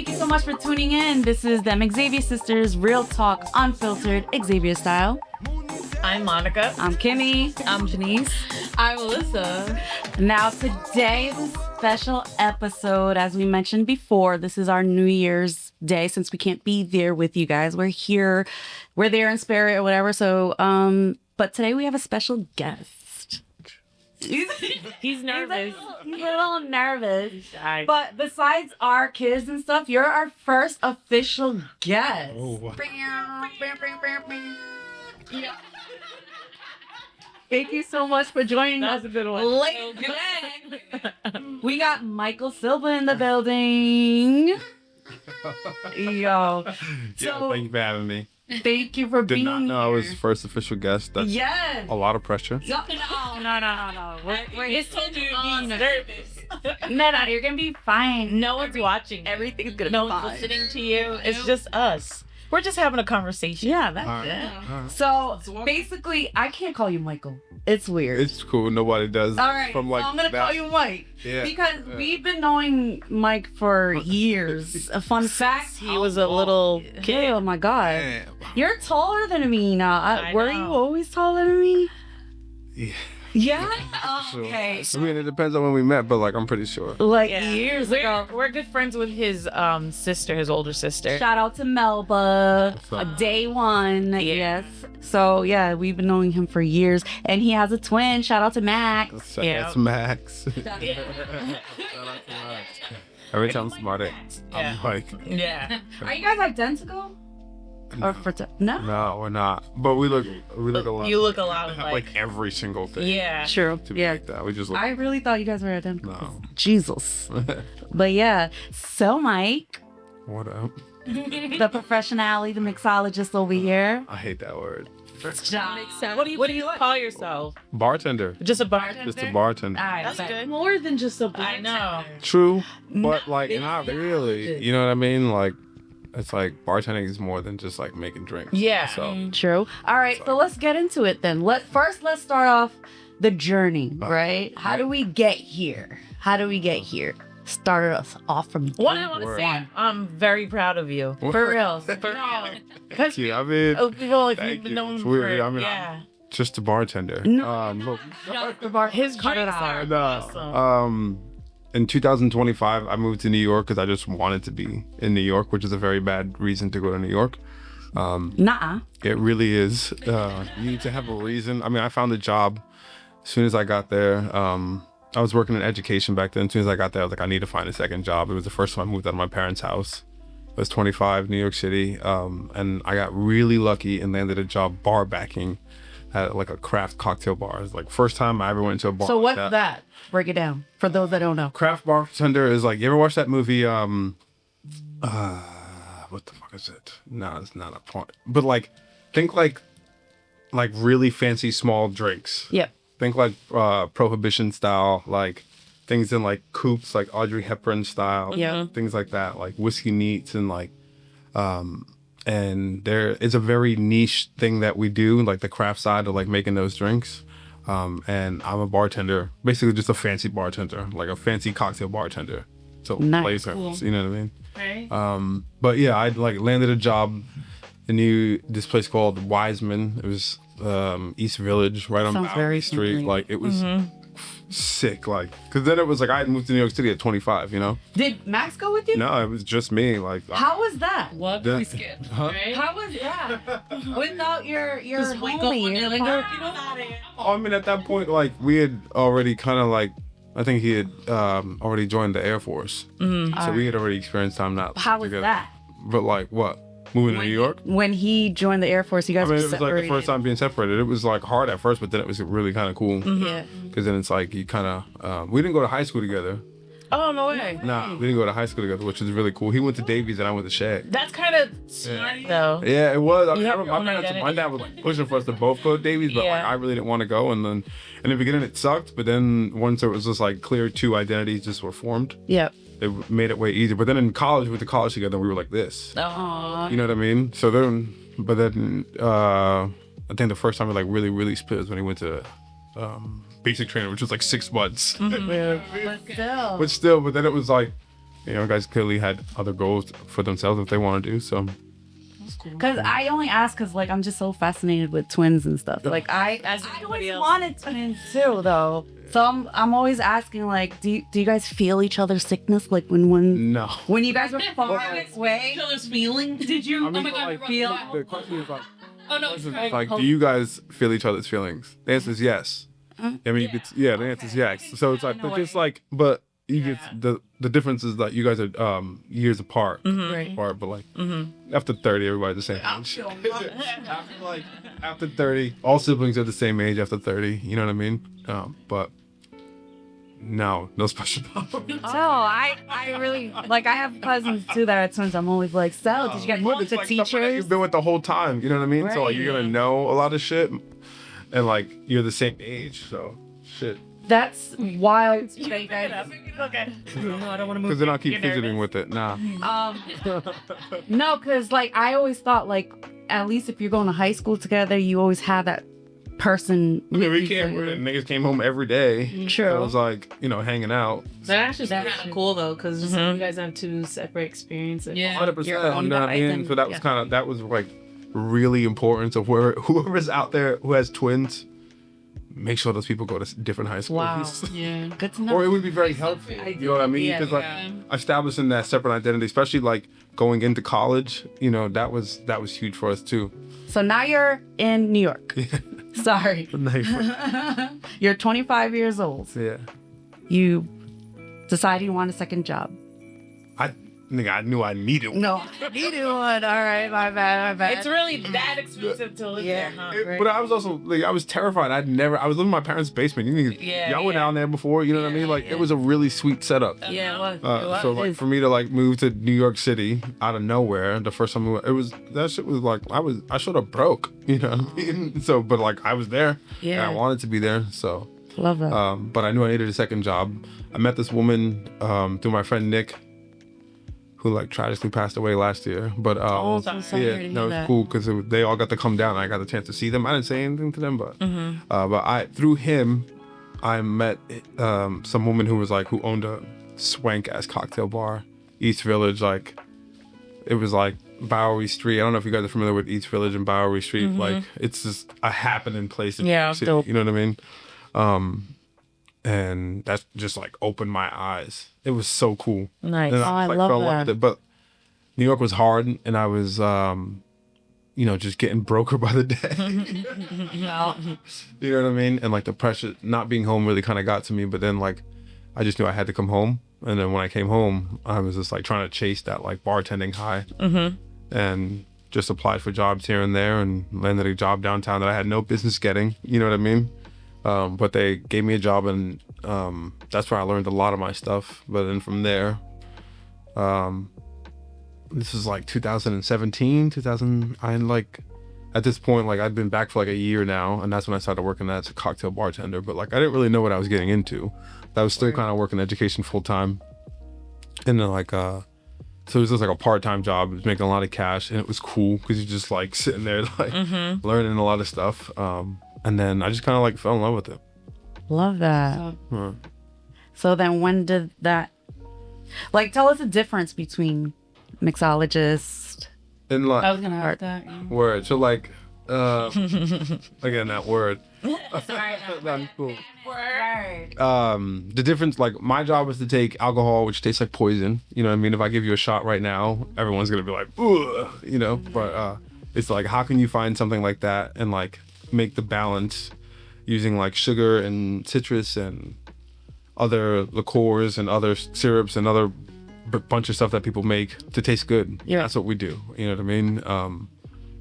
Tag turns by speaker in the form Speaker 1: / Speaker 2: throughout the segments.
Speaker 1: Thank you so much for tuning in. This is Them Xavier Sisters, Real Talk, Unfiltered, Xavier-style.
Speaker 2: I'm Monica.
Speaker 1: I'm Kimmy.
Speaker 2: I'm Janice.
Speaker 3: I'm Alyssa.
Speaker 1: Now, today is a special episode. As we mentioned before, this is our New Year's Day. Since we can't be there with you guys, we're here. We're there in spirit or whatever. So, but today we have a special guest.
Speaker 2: He's nervous.
Speaker 1: He's a little nervous. But besides our kids and stuff, you're our first official guest.
Speaker 4: Oh.
Speaker 1: Yeah. Thank you so much for joining
Speaker 2: That
Speaker 1: us.
Speaker 2: was a good one.
Speaker 1: We got Michael Silva in the building. Yo.
Speaker 4: Yeah,
Speaker 1: So
Speaker 4: thank you for having me.
Speaker 1: thank you for
Speaker 4: Did
Speaker 1: being
Speaker 4: not know I was
Speaker 1: here.
Speaker 4: first official guest. That's
Speaker 1: Yes.
Speaker 4: a lot of pressure.
Speaker 1: No.
Speaker 2: It's told you being nervous.
Speaker 1: No, you're gonna be fine.
Speaker 2: No one's watching.
Speaker 1: Everything's gonna
Speaker 2: No
Speaker 1: be
Speaker 2: one's
Speaker 1: fine.
Speaker 2: listening to you. It's just us. We're just having a conversation.
Speaker 1: Yeah, that's
Speaker 4: All right.
Speaker 1: it.
Speaker 4: All right.
Speaker 1: So basically, I can't call you Michael. It's weird.
Speaker 4: It's cool. Nobody does.
Speaker 1: All right,
Speaker 4: From like
Speaker 1: so I'm gonna
Speaker 4: that.
Speaker 1: call you Mike
Speaker 4: Yeah.
Speaker 1: because
Speaker 4: Yeah.
Speaker 1: we've been knowing Mike for years. A fun fact:
Speaker 2: He was a little
Speaker 1: kid. Oh my god,
Speaker 4: Damn.
Speaker 1: you're taller than me now.
Speaker 2: I
Speaker 1: Were you
Speaker 2: know.
Speaker 1: always taller than me?
Speaker 4: Yeah.
Speaker 1: Yeah.
Speaker 4: Sure.
Speaker 1: Okay.
Speaker 4: I mean, it depends on when we met, but like I'm pretty sure.
Speaker 1: Like
Speaker 2: Yeah.
Speaker 1: years ago.
Speaker 2: We're good friends with his sister, his older sister.
Speaker 1: Shout out to Melba,
Speaker 4: What's up?
Speaker 1: day one. Yes. So yeah, we've been knowing him for years, and he has a twin. Shout out to Max.
Speaker 4: So
Speaker 2: Yeah.
Speaker 4: That's Max. Every time I'm smart, I'm like,
Speaker 2: Yeah.
Speaker 1: Are you guys identical? Or no?
Speaker 4: no, we're not. But we look a lot.
Speaker 2: You look a lot
Speaker 4: We have,
Speaker 2: like.
Speaker 4: like every single thing.
Speaker 2: Yeah.
Speaker 1: True.
Speaker 4: To be
Speaker 1: Yeah.
Speaker 4: like that, we just look.
Speaker 1: I really thought you guys were identical.
Speaker 4: No.
Speaker 1: Jesus. But yeah. So Mike,
Speaker 4: What up?
Speaker 1: the professionality, the mixologist over here.
Speaker 4: I hate that word.
Speaker 2: What do you call yourself?
Speaker 4: Bartender.
Speaker 2: Just a bartender?
Speaker 4: Just a bartender.
Speaker 2: That's good.
Speaker 1: More than just a
Speaker 2: I know.
Speaker 4: True, but like not really. You know what I mean? Like, it's like bartending is more than just like making drinks.
Speaker 2: Yeah.
Speaker 4: So
Speaker 1: True. All right, so let's get into it then. Let's start off the journey, right? How do we get here? Start us off from
Speaker 2: One, I want to
Speaker 4: Word.
Speaker 2: say I'm very proud of you.
Speaker 1: for real.
Speaker 2: For real.
Speaker 4: thank you. I mean,
Speaker 2: People, if
Speaker 4: Thank
Speaker 2: you've been
Speaker 4: you.
Speaker 2: known
Speaker 4: It's
Speaker 2: for,
Speaker 4: weird. I mean,
Speaker 2: yeah.
Speaker 4: just a bartender. Look,
Speaker 2: His
Speaker 1: Cut it
Speaker 2: drinks are
Speaker 1: out.
Speaker 2: awesome.
Speaker 4: in 2025, I moved to New York because I just wanted to be in New York, which is a very bad reason to go to New York.
Speaker 1: Nuh-uh.
Speaker 4: It really is. You need to have a reason. I mean, I found a job as soon as I got there. I was working in education back then. As soon as I got there, I was like, I need to find a second job. It was the first time I moved out of my parents' house. I was 25, New York City. And I got really lucky and landed a job bar backing at like a craft cocktail bar. It was like first time I ever went to a bar.
Speaker 1: So
Speaker 4: like
Speaker 1: what's that? Break it down for those that don't know.
Speaker 4: Craft bartender is like, you ever watch that movie, what the fuck is it? No, it's not a point. But like, think like really fancy small drinks.
Speaker 1: Yep.
Speaker 4: Think like Prohibition style, like things in like coupes, like Audrey Hepburn style.
Speaker 1: Yeah.
Speaker 4: Things like that, like whiskey neats and like, and there is a very niche thing that we do, like the craft side of like making those drinks. And I'm a bartender, basically just a fancy bartender, like a fancy cocktail bartender. So
Speaker 1: Nice.
Speaker 4: play terms, you know what I mean?
Speaker 2: Right?
Speaker 4: But yeah, I like landed a job in this place called Wiseman. It was East Village, right on
Speaker 1: Sounds
Speaker 4: Bowery
Speaker 1: very
Speaker 4: Street.
Speaker 1: familiar.
Speaker 4: Like it was sick, like because then it was like I had moved to New York City at 25. You know?
Speaker 1: Did Max go with you?
Speaker 4: No, it was just me. Like
Speaker 1: How was that?
Speaker 3: What?
Speaker 4: That-
Speaker 3: We scared.
Speaker 4: Huh?
Speaker 3: Right?
Speaker 1: How was that? Without your
Speaker 3: Just wake up one
Speaker 1: homie,
Speaker 3: day
Speaker 1: your
Speaker 3: like,
Speaker 1: little-
Speaker 4: I mean, at that point, like we had already kind of like. I think he had already joined the Air Force, so we had already experienced time not
Speaker 1: How was
Speaker 4: together.
Speaker 1: that?
Speaker 4: But like what? Moving to New York?
Speaker 1: When he joined the Air Force, you guys
Speaker 4: I mean,
Speaker 1: were
Speaker 4: it was like the
Speaker 1: separated.
Speaker 4: first time being separated. It was like hard at first, but then it was really kind of cool.
Speaker 1: Yeah.
Speaker 4: Because then it's like you kind of, we didn't go to high school together.
Speaker 2: Oh, no way.
Speaker 4: Nah, we didn't go to high school together, which is really cool. He went to Davies and I went to Shag.
Speaker 2: That's kind of smart, though.
Speaker 4: Yeah, it was. I mean,
Speaker 2: You
Speaker 4: I
Speaker 2: have
Speaker 4: remember
Speaker 2: your own
Speaker 4: my
Speaker 2: identity.
Speaker 4: dad was like pushing for us to both go to Davies, but like
Speaker 2: Yeah.
Speaker 4: I really didn't want to go. And then in the beginning it sucked, but then once it was just like clear two identities just were formed,
Speaker 1: Yep.
Speaker 4: it made it way easier. But then in college, we went to college together and we were like this.
Speaker 1: Aww.
Speaker 4: You know what I mean? So then, but then I think the first time we like really split was when he went to basic training, which was like 6 months.
Speaker 1: But still.
Speaker 4: But then it was like You know, guys clearly had other goals for themselves if they want to do so.
Speaker 1: Because I only ask because like I'm just so fascinated with twins and stuff. Like I always wanted twins too, though. So I'm always asking like, do you guys feel each other's sickness? Like
Speaker 4: No.
Speaker 1: when you guys were far away,
Speaker 3: Each other's feelings. Did you?
Speaker 4: I mean,
Speaker 3: oh my god!
Speaker 4: like,
Speaker 3: Feel.
Speaker 4: the question is like,
Speaker 3: Oh no!
Speaker 4: like, do you guys feel each other's feelings? The answer is yes. I mean, the answer is yes. So it's like, but just like, but you get the difference is that you guys are years apart, but like after 30, everybody's the same age. After 30, all siblings are the same age after 30. You know what I mean? But no special bond.
Speaker 1: So I really like I have cousins too that are twins. I'm always like, so did you get moved to
Speaker 4: Like someone that
Speaker 1: teachers?
Speaker 4: you've been with the whole time. You know what I mean? So like,
Speaker 1: Right.
Speaker 4: you're gonna know a lot of shit, and like you're the same age. So shit.
Speaker 1: That's wild. that you guys-
Speaker 2: Okay. No, I don't want to move.
Speaker 4: Because then I'll keep
Speaker 2: You're
Speaker 4: fidgeting
Speaker 2: nervous?
Speaker 4: with it. Nah.
Speaker 1: No, because like I always thought like at least if you're going to high school together, you always have that person.
Speaker 4: I mean, we
Speaker 1: with you
Speaker 4: can't.
Speaker 1: for-
Speaker 4: Niggas came home every day.
Speaker 1: True.
Speaker 4: It was like, you know, hanging out.
Speaker 3: That actually is
Speaker 1: That's
Speaker 3: kind of cool though, because you guys have two separate experiences.
Speaker 2: Yeah.
Speaker 4: 100%.
Speaker 1: Your own
Speaker 4: You know what I
Speaker 1: guys
Speaker 4: mean?
Speaker 1: and-
Speaker 4: So that was that was like really important. So whoever's out there who has twins, make sure those people go to different high schools.
Speaker 3: Wow. Yeah.
Speaker 1: Good to know.
Speaker 4: Or it would be very helpful. You know what I mean?
Speaker 3: Yeah,
Speaker 4: Because like establishing that separate identity, especially like going into college, you know, that was huge for us too.
Speaker 1: So now you're in New York. Sorry. You're 25 years old.
Speaker 4: Yeah.
Speaker 1: You decide you want a second job.
Speaker 4: I knew I needed one.
Speaker 1: No. You do one. All right. My bad.
Speaker 2: It's really that expensive to live there, huh?
Speaker 4: But I was also like, I was terrified. I was living in my parents' basement. Y'all were down there before, you know what I mean? Like it was a really sweet setup.
Speaker 3: Yeah, it was.
Speaker 4: So like for me to like move to New York City out of nowhere, the first time that shit was like I should have broke, you know what I mean? So but like I was there.
Speaker 1: Yeah.
Speaker 4: And I wanted to be there. So
Speaker 1: Love that.
Speaker 4: but I knew I needed a second job. I met this woman through my friend Nick, who like tragically passed away last year. But
Speaker 1: Oh, so sorry to
Speaker 4: yeah,
Speaker 1: hear
Speaker 4: no, it's
Speaker 1: that.
Speaker 4: cool because they all got to come down. And I got the chance to see them. I didn't say anything to them, but through him, I met some woman who owned a swank ass cocktail bar, East Village. Like it was like Bowery Street. I don't know if you guys are familiar with East Village and Bowery Street. Like it's just a happening place in New York City,
Speaker 2: dope.
Speaker 4: you know what I mean? And that just like opened my eyes. It was so cool.
Speaker 2: Nice.
Speaker 4: And
Speaker 1: I
Speaker 4: like,
Speaker 1: love
Speaker 4: fell in
Speaker 1: that.
Speaker 4: with it. But New York was hard, and I was, you know, just getting broker by the day. You know what I mean? And like the pressure, not being home really kind of got to me. But then like, I just knew I had to come home. And then when I came home, I was just like trying to chase that like bartending high. And just applied for jobs here and there and landed a job downtown that I had no business getting. You know what I mean? But they gave me a job, and that's where I learned a lot of my stuff. But then from there, this was like 2017, at this point, like I'd been back for like a year now, and that's when I started working as a cocktail bartender. But like I didn't really know what I was getting into. I was still kind of working education full time, and then like so it was just like a part-time job. It was making a lot of cash, and it was cool because you're just like sitting there like learning a lot of stuff. And then I just kind of like fell in love with it.
Speaker 1: Love that. So then when did that, like, tell us the difference between mixologist.
Speaker 4: And like
Speaker 3: I was gonna ask that. Yeah.
Speaker 4: word. So like again that word. That's cool. The difference, like my job was to take alcohol, which tastes like poison. You know what I mean? If I give you a shot right now, everyone's gonna be like, ugh, you know. But it's like, how can you find something like that and like make the balance using like sugar and citrus and other liqueurs and other syrups and other bunch of stuff that people make to taste good.
Speaker 1: Yeah.
Speaker 4: That's what we do. You know what I mean?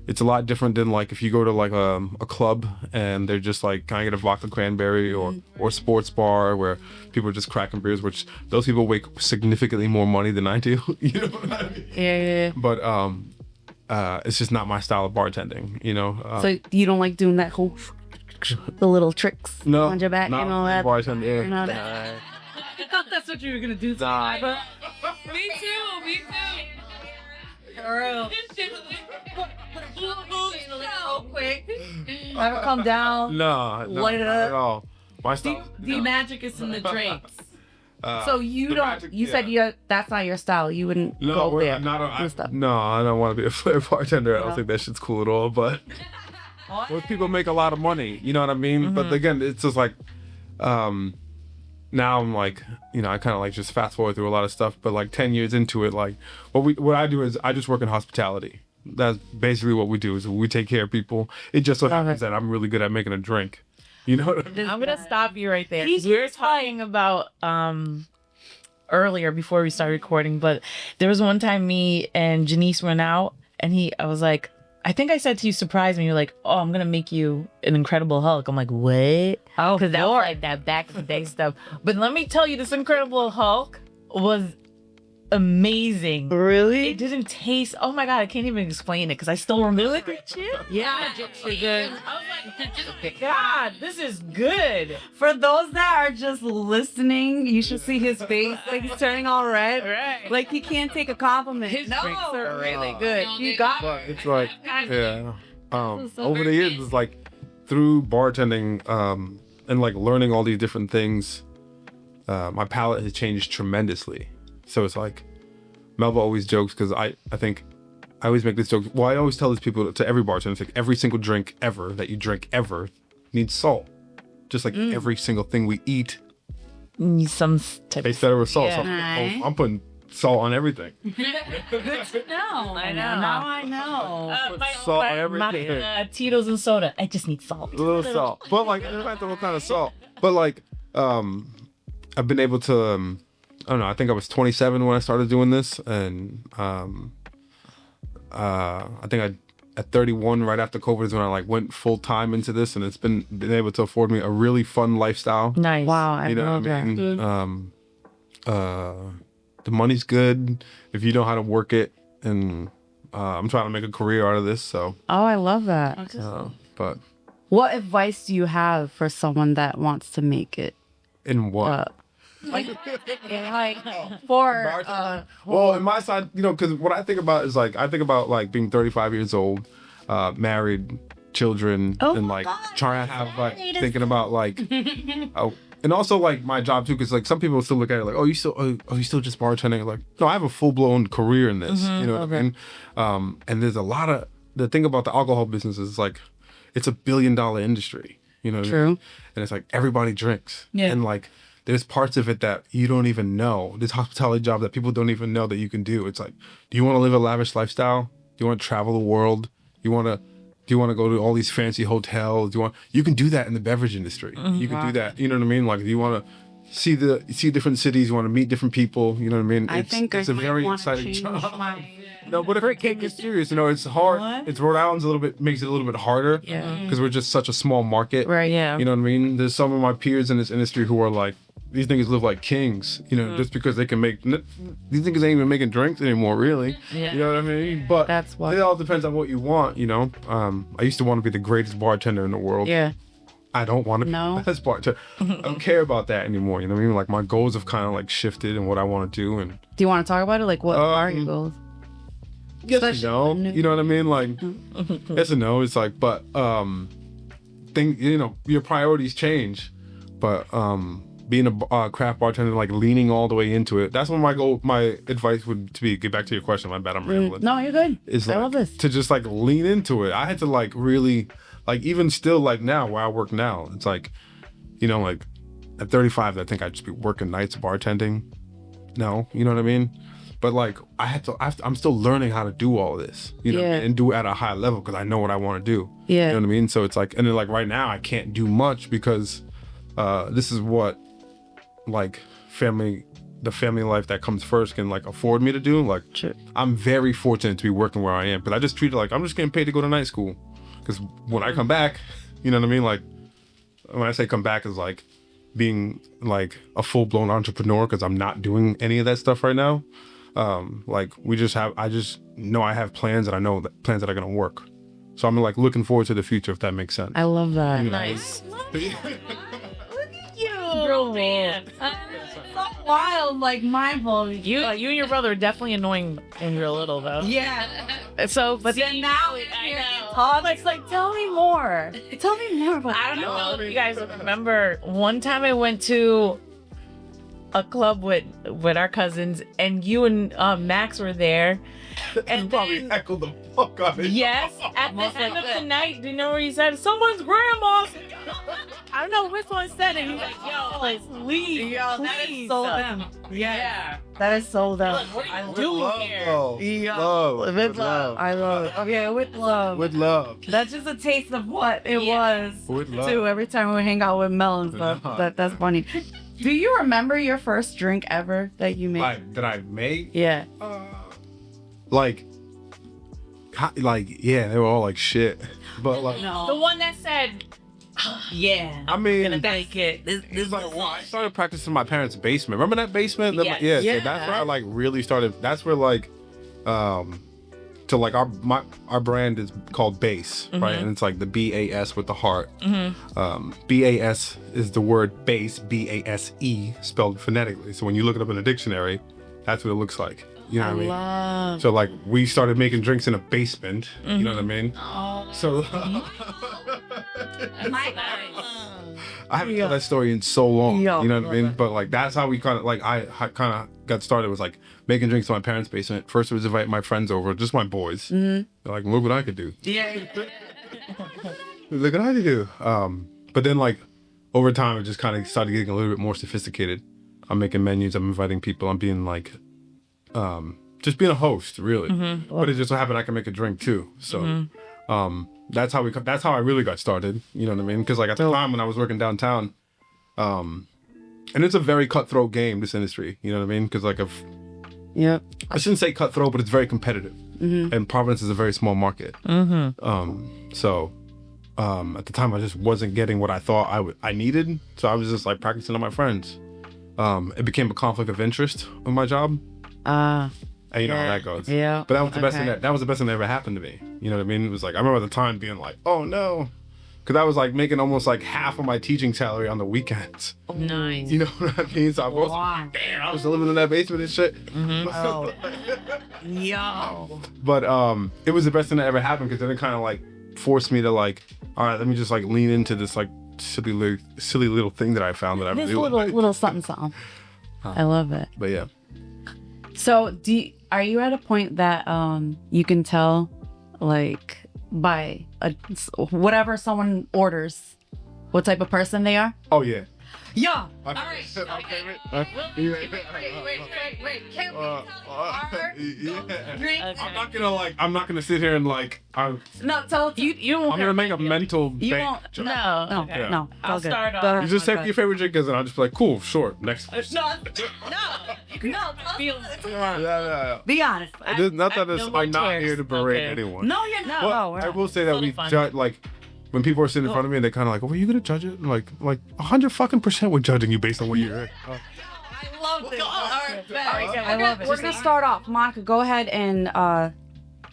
Speaker 4: It's a lot different than like if you go to like a club and they're just like, can I get a vodka cranberry or sports bar where people are just cracking beers, which those people make significantly more money than I do. You know what I mean?
Speaker 1: Yeah.
Speaker 4: But it's just not my style of bartending, you know?
Speaker 1: So you don't like doing that whole, the little tricks
Speaker 4: No,
Speaker 1: on your back
Speaker 4: not
Speaker 1: and all that?
Speaker 4: bartender.
Speaker 1: You know,
Speaker 3: I thought that's what you were gonna do.
Speaker 4: Nah.
Speaker 3: But me too. Me too. For real. So quick.
Speaker 1: Have it come down.
Speaker 4: No,
Speaker 1: Light it
Speaker 4: not
Speaker 1: up.
Speaker 4: at all. My style.
Speaker 3: The magic is in the drinks.
Speaker 1: So you
Speaker 4: the
Speaker 1: don't.
Speaker 4: magic-
Speaker 1: You said that's not your style. You wouldn't
Speaker 4: No,
Speaker 1: go
Speaker 4: we're-
Speaker 1: there.
Speaker 4: I'm not
Speaker 1: and stuff.
Speaker 4: no, I don't want to be a flair bartender. I don't
Speaker 1: No.
Speaker 4: think that shit's cool at all. But most people make a lot of money. You know what I mean? But again, it's just like, now I'm like, I kind of like just fast forward through a lot of stuff. But like 10 years into it, like what I do is I just work in hospitality. That's basically what we do. Is we take care of people. It just so happens that I'm really good at making a drink. You know what I mean?
Speaker 2: I'm gonna stop you right there. 'Cause we were talking about earlier before we started recording, but there was one time me and Janice went out, and I was like, I think I said to you, surprise me. You're like, oh, I'm gonna make you an Incredible Hulk. I'm like, what?
Speaker 1: Oh,
Speaker 2: Because that was like that back in the day stuff. But let me tell you, this Incredible Hulk was amazing.
Speaker 1: Really?
Speaker 2: It didn't taste. Oh my god, I can't even explain it because I still remember that shit.
Speaker 1: Yeah.
Speaker 2: Good. I was like, God, this is good.
Speaker 1: For those that are just listening, you should see his face. Like he's turning all red.
Speaker 2: Right.
Speaker 1: Like he can't take a compliment.
Speaker 2: His
Speaker 1: no,
Speaker 2: drinks are really good.
Speaker 1: You got
Speaker 4: But it's like, yeah.
Speaker 1: so
Speaker 4: Over the years, it's like through bartending and like learning all these different things, my palate has changed tremendously. So it's like, Melba always jokes because I think I always make this joke. Well, I always tell these people, to every bartender, it's like every single drink ever that you drink ever needs salt. Just like every single thing we eat,
Speaker 2: Some type
Speaker 4: they
Speaker 2: of
Speaker 4: said it was salt.
Speaker 2: Yeah.
Speaker 4: So I'm putting salt on everything.
Speaker 1: No, I know. Now I know.
Speaker 4: Salt on everything.
Speaker 2: Tito's and soda. I just need salt.
Speaker 4: A little salt, but like it doesn't matter what kind of salt. But like, I've been able to. I don't know. I think I was 27 when I started doing this, and I think at 31, right after COVID, is when I like went full time into this, and it's been able to afford me a really fun lifestyle.
Speaker 2: Nice.
Speaker 1: Wow, I
Speaker 4: You know
Speaker 1: love
Speaker 4: what I
Speaker 1: that.
Speaker 4: mean? The money's good if you know how to work it, and I'm trying to make a career out of this. So,
Speaker 1: Oh, I love that.
Speaker 4: but
Speaker 1: What advice do you have for someone that wants to make it?
Speaker 4: in what?
Speaker 1: Like for
Speaker 4: Well, in my side, because what I think about is like, I think about like being 35 years old, married, children, and like trying to have like thinking about like, oh, and also like my job too, because like some people still look at it like, oh, you still just bartending. Like, no, I have a full blown career in this. You know what I mean? And there's a lot of the thing about the alcohol business is like, it's $1 billion industry. You know what I mean?
Speaker 1: True.
Speaker 4: And it's like everybody drinks.
Speaker 2: Yeah.
Speaker 4: And like, there's parts of it that you don't even know. This hospitality job that people don't even know that you can do. It's like, do you want to live a lavish lifestyle? Do you want to travel the world? Do you want to go to all these fancy hotels? You can do that in the beverage industry. You can do that. You know what I mean? Like, do you want to see different cities? You want to meet different people? You know what I mean? It's a very exciting job. No, but if it gets serious, it's hard. It's Rhode Island's makes it a little bit harder.
Speaker 2: Yeah.
Speaker 4: Because we're just such a small market.
Speaker 1: Right.
Speaker 2: Yeah.
Speaker 4: You know what I mean? There's some of my peers in this industry who are like, these niggas live like kings, just because they can make. These niggas ain't even making drinks anymore, really.
Speaker 2: Yeah.
Speaker 4: You know what I mean? But
Speaker 1: That's what-
Speaker 4: it all depends on what you want, I used to want to be the greatest bartender in the world.
Speaker 1: Yeah.
Speaker 4: I don't want to
Speaker 1: No.
Speaker 4: be the best bartender. I don't care about that anymore. You know what I mean? Like my goals have kind of like shifted and what I want to do. And
Speaker 1: Do you want to talk about it? Like, what are your goals?
Speaker 4: yes and no. You know what I mean? Like yes and no. It's like, but your priorities change. But being a craft bartender, like leaning all the way into it. That's what my advice would be. Get back to your question. My bad, I'm rambling.
Speaker 1: No, you're good.
Speaker 4: Is
Speaker 1: I
Speaker 4: like,
Speaker 1: love this.
Speaker 4: to just like lean into it. I had to like really, like even still like now where I work now, it's like, like at 35, I think I'd just be working nights bartending. No, you know what I mean? But like I'm still learning how to do all of this, and do it at a high level because I know what I want to do.
Speaker 1: Yeah.
Speaker 4: You know what I mean? So it's like, and then like right now I can't do much because this is what like the family life that comes first can like afford me to do. Like
Speaker 1: Sure.
Speaker 4: I'm very fortunate to be working where I am because I just treat it like I'm just getting paid to go to night school. Because when I come back, you know what I mean? Like when I say come back is like being like a full-blown entrepreneur because I'm not doing any of that stuff right now. Like I just know I have plans and I know that plans that are gonna work. So I'm like looking forward to the future if that makes sense.
Speaker 1: I love that.
Speaker 2: Nice.
Speaker 1: Real man. So wild, like mind blowing.
Speaker 2: You and your brother are definitely annoying when you're little, though.
Speaker 1: Yeah.
Speaker 2: So, but
Speaker 1: Then now it's like, tell me more. Tell me more about
Speaker 2: I don't know if you guys remember one time I went to a club with our cousins, and you and Max were there. And
Speaker 4: probably
Speaker 2: then,
Speaker 4: heckled the fuck out of it.
Speaker 2: yes, at the end of the night, do you know what he said? Someone's grandma. I don't know which one said it. He's like, yo, let's leave.
Speaker 1: Yo, that is so them.
Speaker 2: Yeah.
Speaker 1: That is so them.
Speaker 2: What are you
Speaker 4: With
Speaker 2: doing
Speaker 4: love,
Speaker 2: here?
Speaker 4: though.
Speaker 1: Yeah.
Speaker 4: Love.
Speaker 1: With love. I love it. Okay, with love.
Speaker 4: With love.
Speaker 1: That's just a taste of what it
Speaker 2: Yeah.
Speaker 1: was.
Speaker 4: With love.
Speaker 1: Too, every time we hang out with Mel and stuff. That's funny. Do you remember your first drink ever that you made?
Speaker 4: Like, that I made?
Speaker 1: Yeah.
Speaker 4: Like, yeah, they were all like shit. But like,
Speaker 2: The one that said, yeah.
Speaker 4: I mean,
Speaker 2: gonna take it.
Speaker 4: it's like, well, I started practicing in my parents' basement. Remember that basement?
Speaker 2: Yes.
Speaker 4: Yeah.
Speaker 1: Yeah.
Speaker 4: So that's where I like really started. That's where like, so like our brand is called Bass, right? And it's like the BAS with the heart. BAS is the word bass, BASE, spelled phonetically. So when you look it up in a dictionary, that's what it looks like. You know what I mean?
Speaker 1: Love.
Speaker 4: So like we started making drinks in a basement. You know what I mean? So I haven't told that story in so long.
Speaker 1: Yeah.
Speaker 4: You know what I mean? But like that's how we kind of like I kind of got started, was like making drinks in my parents' basement. First it was invite my friends over, just my boys. They're like, look what I could do.
Speaker 1: Yeah.
Speaker 4: Look what I could do. But then like over time it just kind of started getting a little bit more sophisticated. I'm making menus, I'm inviting people, I'm being like just being a host, really. But it just so happened I can make a drink too. So that's how I really got started. You know what I mean? Because like at the time when I was working downtown, and it's a very cutthroat game, this industry. You know what I mean? Because like
Speaker 1: Yep.
Speaker 4: I shouldn't say cutthroat, but it's very competitive. And Providence is a very small market. So at the time I just wasn't getting what I thought I needed. So I was just like practicing on my friends. It became a conflict of interest with my job. And you know how that goes.
Speaker 1: Yeah.
Speaker 4: But that was the best thing that was the best thing that ever happened to me. You know what I mean? It was like I remember at the time being like, oh no. Cause I was like making almost like half of my teaching salary on the weekends.
Speaker 2: Nice.
Speaker 4: You know what I mean? So I was damn, I was living in that basement and shit.
Speaker 1: Yo.
Speaker 4: But it was the best thing that ever happened, because then it kind of like forced me to like, all right, let me just like lean into this like silly little thing that I found that I
Speaker 1: This
Speaker 4: really like.
Speaker 1: little something. I love it.
Speaker 4: But yeah.
Speaker 1: So are you at a point that you can tell, like, by whatever someone orders, what type of person they are?
Speaker 4: Oh yeah.
Speaker 1: Yeah.
Speaker 4: All
Speaker 1: right.
Speaker 3: Wait. Can we tell our drink?
Speaker 4: I'm not gonna sit here and like I'm
Speaker 1: No, tell
Speaker 2: You won't.
Speaker 4: gonna make a mental
Speaker 1: You
Speaker 4: bank
Speaker 1: won't.
Speaker 4: joke.
Speaker 2: No.
Speaker 1: No,
Speaker 2: Okay.
Speaker 1: no.
Speaker 2: I'll
Speaker 1: it's all good.
Speaker 2: start off.
Speaker 1: Go ahead.
Speaker 4: You just say
Speaker 1: Okay.
Speaker 4: what your favorite drink is, and I'll just be like, cool, sure, next. Yeah.
Speaker 1: Be honest.
Speaker 4: It is not that
Speaker 2: no
Speaker 4: I'm
Speaker 2: more
Speaker 4: not
Speaker 2: choice.
Speaker 4: here to berate
Speaker 2: Okay.
Speaker 4: anyone.
Speaker 1: No, you're not.
Speaker 4: But
Speaker 1: No, we're
Speaker 4: I
Speaker 1: not.
Speaker 4: will say that
Speaker 2: Totally
Speaker 4: we
Speaker 2: fine.
Speaker 4: judge, like when people are sitting in front of me and they're kind of like, "Oh, are you gonna judge it?" Like 100% we're judging you based on what you're.
Speaker 3: I love this. All right,
Speaker 1: I love it. We're gonna start off. Monica, go ahead and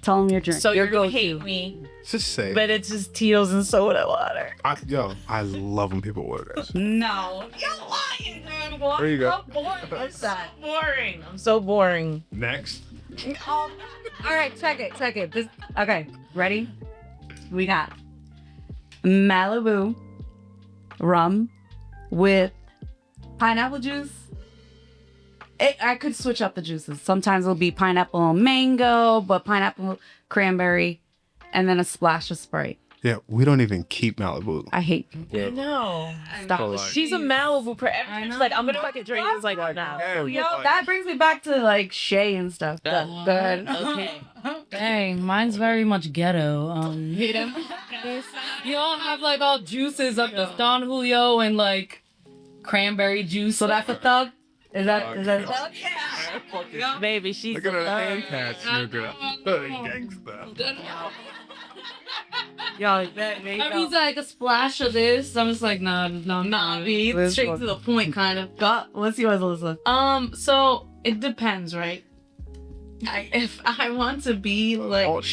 Speaker 1: tell them your drink.
Speaker 2: So
Speaker 1: your
Speaker 2: you're gonna
Speaker 1: go-to.
Speaker 2: hate me,
Speaker 4: Just say.
Speaker 2: but it's just Tito's and soda water.
Speaker 4: I love when people order that.
Speaker 1: No. You're lying, dude. What?
Speaker 4: There you go.
Speaker 1: How boring is that?
Speaker 2: Boring. I'm so boring.
Speaker 4: Next.
Speaker 1: All right, check it. Okay, ready? We got Malibu rum with pineapple juice. I could switch up the juices. Sometimes it'll be pineapple and mango, but pineapple, cranberry, and then a splash of Sprite.
Speaker 4: Yeah, we don't even keep Malibu.
Speaker 1: I hate
Speaker 2: No.
Speaker 1: stop.
Speaker 2: She's a Malibu per every. She's like, I'm gonna fucking drink. It's like, nah.
Speaker 4: Yeah,
Speaker 1: Yo, that brings me back to like Shay and stuff. Go ahead.
Speaker 2: Okay.
Speaker 3: Dang, mine's very much ghetto. You all have like all juices of the Don Julio and like cranberry juice.
Speaker 1: So that's a thug? Is that
Speaker 2: Baby, she's
Speaker 4: Look at her hand catch, nigga. Gangsta.
Speaker 1: yo,
Speaker 3: That means like a splash of this. I'm just like, nah.
Speaker 1: be straight to the point, kind of. What's yours, Alyssa?
Speaker 3: So it depends, right? If I want to be like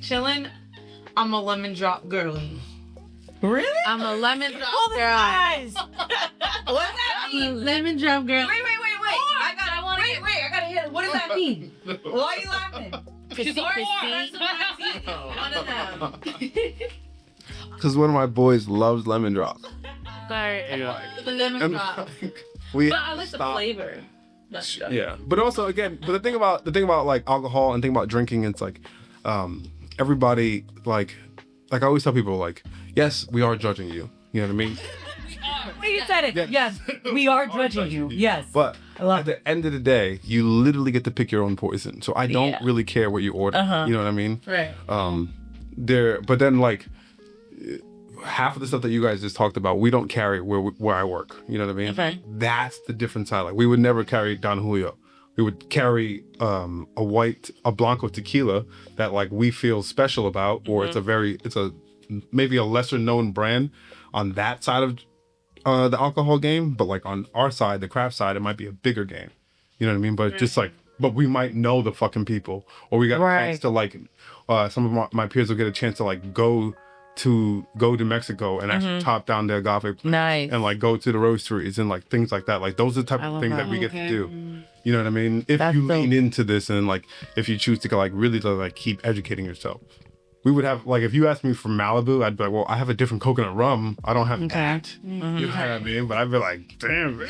Speaker 3: chilling, I'm a lemon drop girly.
Speaker 1: Really?
Speaker 3: I'm a lemon drop
Speaker 1: Hold the
Speaker 3: girl.
Speaker 1: eyes. What's that
Speaker 3: I'm a
Speaker 1: mean?
Speaker 3: lemon drop girl.
Speaker 1: Wait. I gotta hear it. What does that mean? Why are you laughing?
Speaker 2: Prissy.
Speaker 1: One of them.
Speaker 4: because one of my boys loves lemon drop.
Speaker 2: Sorry.
Speaker 3: The lemon drop.
Speaker 4: We
Speaker 3: But I like the flavor.
Speaker 4: Yeah, but also again, but the thing about like alcohol and thing about drinking, it's like, everybody like I always tell people like, yes, we are judging you. You know what I mean?
Speaker 1: You said it.
Speaker 4: Yeah.
Speaker 1: Yes, we are judging you. Yes.
Speaker 4: But at the end of the day, you literally get to pick your own poison. So I don't really care what you order. You know what I mean?
Speaker 2: Right.
Speaker 4: But then like half of the stuff that you guys just talked about, we don't carry where I work. You know what I mean?
Speaker 2: Okay.
Speaker 4: That's the different side. Like we would never carry Don Julio. We would carry a Blanco tequila that like we feel special about, or it's a maybe a lesser known brand on that side of the alcohol game, but like on our side, the craft side, it might be a bigger game. You know what I mean? But just like, but we might know the fucking people, or we got a chance to like, some of my peers will get a chance to like go to Mexico and actually top down the agave
Speaker 2: Nice.
Speaker 4: and like go to the roasteries and like things like that. Like those are the type of things that we get to do. You know what I mean? If you lean into this and like if you choose to like really like keep educating yourself. We would have like if you asked me for Malibu, I'd be like, well, I have a different coconut rum. I don't have that. You know what I mean? But I'd be like, damn it.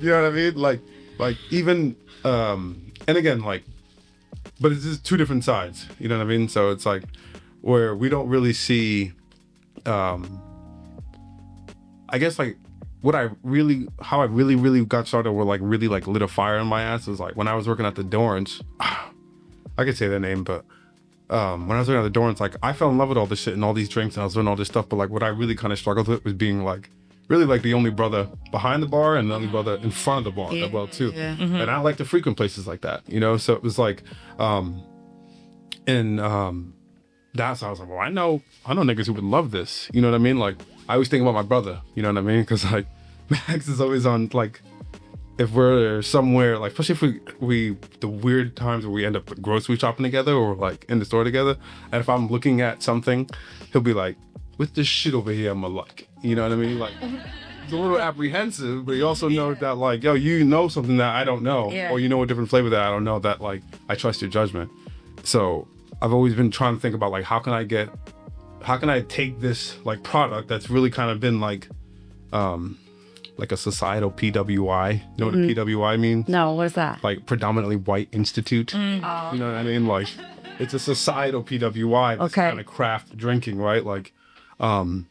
Speaker 4: You know what I mean? Like even and again, like, but it's just two different sides. You know what I mean? So it's like where we don't really see I guess like how I really got started or like really like lit a fire in my ass was like when I was working at the Dorrance. I could say their name, but when I was working at the Dorrance, like I fell in love with all this shit and all these drinks and I was doing all this stuff. But like what I really kind of struggled with was being like really like the only brother behind the bar and the only brother in front of the bar as well too. Yeah. And I like to frequent places like that, you know. So it was like, that's how I was like, well, I know niggas who would love this. You know what I mean? Like I always think about my brother. You know what I mean? Because like Max is always on like. If we're somewhere, like, especially if we the weird times where we end up grocery shopping together or like in the store together, and if I'm looking at something, he'll be like, "What's this shit over here? I'ma like," you know what I mean? Like, it's a little apprehensive, but he also knows that like, yo, you know something that I don't know, or you know a different flavor that I don't know. That like, I trust your judgment. So I've always been trying to think about like, how can I take this like product that's really kind of been like a societal PWI. You know what a PWI means?
Speaker 1: No, what is that?
Speaker 4: Like predominantly white institute. You know what I mean? Like it's a societal PWI that's kind of craft drinking, right? Like so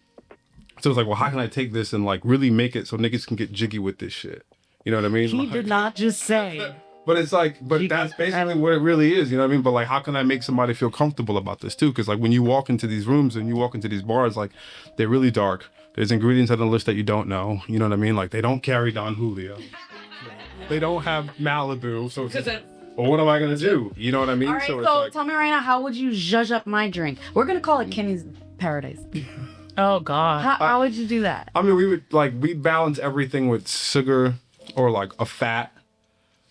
Speaker 4: it's like, well, how can I take this and like really make it so niggas can get jiggy with this shit? You know what I mean?
Speaker 1: He
Speaker 4: like,
Speaker 1: did not just say.
Speaker 4: But it's like, but that's basically what it really is, you know what I mean? But like, how can I make somebody feel comfortable about this too? Because like when you walk into these rooms and you walk into these bars, like they're really dark. There's ingredients on the list that you don't know. You know what I mean? Like they don't carry Don Julio. They don't have Malibu. So it's just, well, what am I gonna do? You know what I mean?
Speaker 1: All right,
Speaker 4: so
Speaker 1: so
Speaker 4: like,
Speaker 1: tell me right now, how would you zhuzh up my drink? We're gonna call it Kenny's Paradise.
Speaker 2: Oh God.
Speaker 1: How would you do that?
Speaker 4: I mean, we'd balance everything with sugar or like a fat,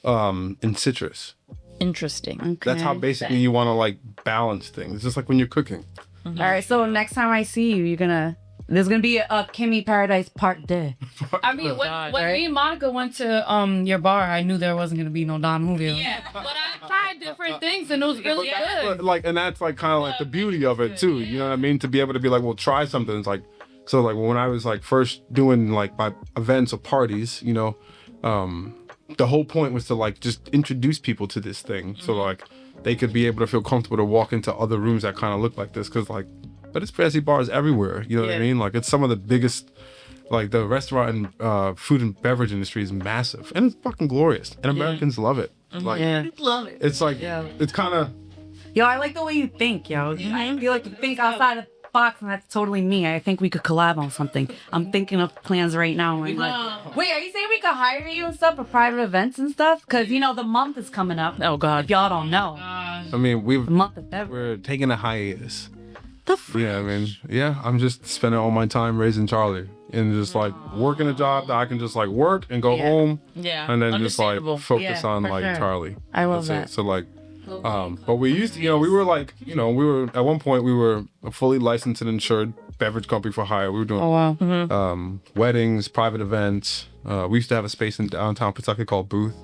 Speaker 4: and citrus.
Speaker 2: Interesting.
Speaker 1: Okay.
Speaker 4: That's how basically you want to like balance things. It's just like when you're cooking.
Speaker 1: All right, so next time I see you, there's gonna be a Kimmy Paradise part day.
Speaker 3: I mean, when me and Monica went to your bar, I knew there wasn't gonna be no Don Julio. Yeah, but I tried different things and it was really good.
Speaker 4: Like, and that's like kind of like the beauty of it too. You know what I mean? To be able to be like, well, try something. It's like, so like when I was like first doing like my events or parties, you know, the whole point was to like just introduce people to this thing, so like they could be able to feel comfortable to walk into other rooms that kind of look like this, because like. But it's fancy bars everywhere, you know what I mean? Like it's some of the biggest, like the restaurant and food and beverage industry is massive, and it's fucking glorious, and Americans love it. Like,
Speaker 1: Love it.
Speaker 4: it's like it's kind of.
Speaker 1: Yo, I like the way you think, yo. I feel like you think outside of the box, and that's totally me. I think we could collab on something. I'm thinking of plans right now. And like, wait, are you saying we could hire you and stuff for private events and stuff? Because you know the month is coming up.
Speaker 2: Oh God.
Speaker 1: If y'all don't know,
Speaker 4: I mean,
Speaker 1: the month of February.
Speaker 4: we're taking a hiatus.
Speaker 1: The frick?
Speaker 4: Yeah, I mean, I'm just spending all my time raising Charlie and just like working a job that I can just like work and go home.
Speaker 2: Yeah.
Speaker 4: And then just like
Speaker 2: Understandable.
Speaker 4: focus on
Speaker 1: for
Speaker 4: like
Speaker 1: sure.
Speaker 4: Charlie.
Speaker 1: I love
Speaker 4: That's
Speaker 1: that.
Speaker 4: it. So like, but we used to, we were like, we were at one point we were a fully licensed and insured beverage company for hire. We were doing
Speaker 1: wow.
Speaker 4: weddings, private events. We used to have a space in downtown Pawtucket called Booth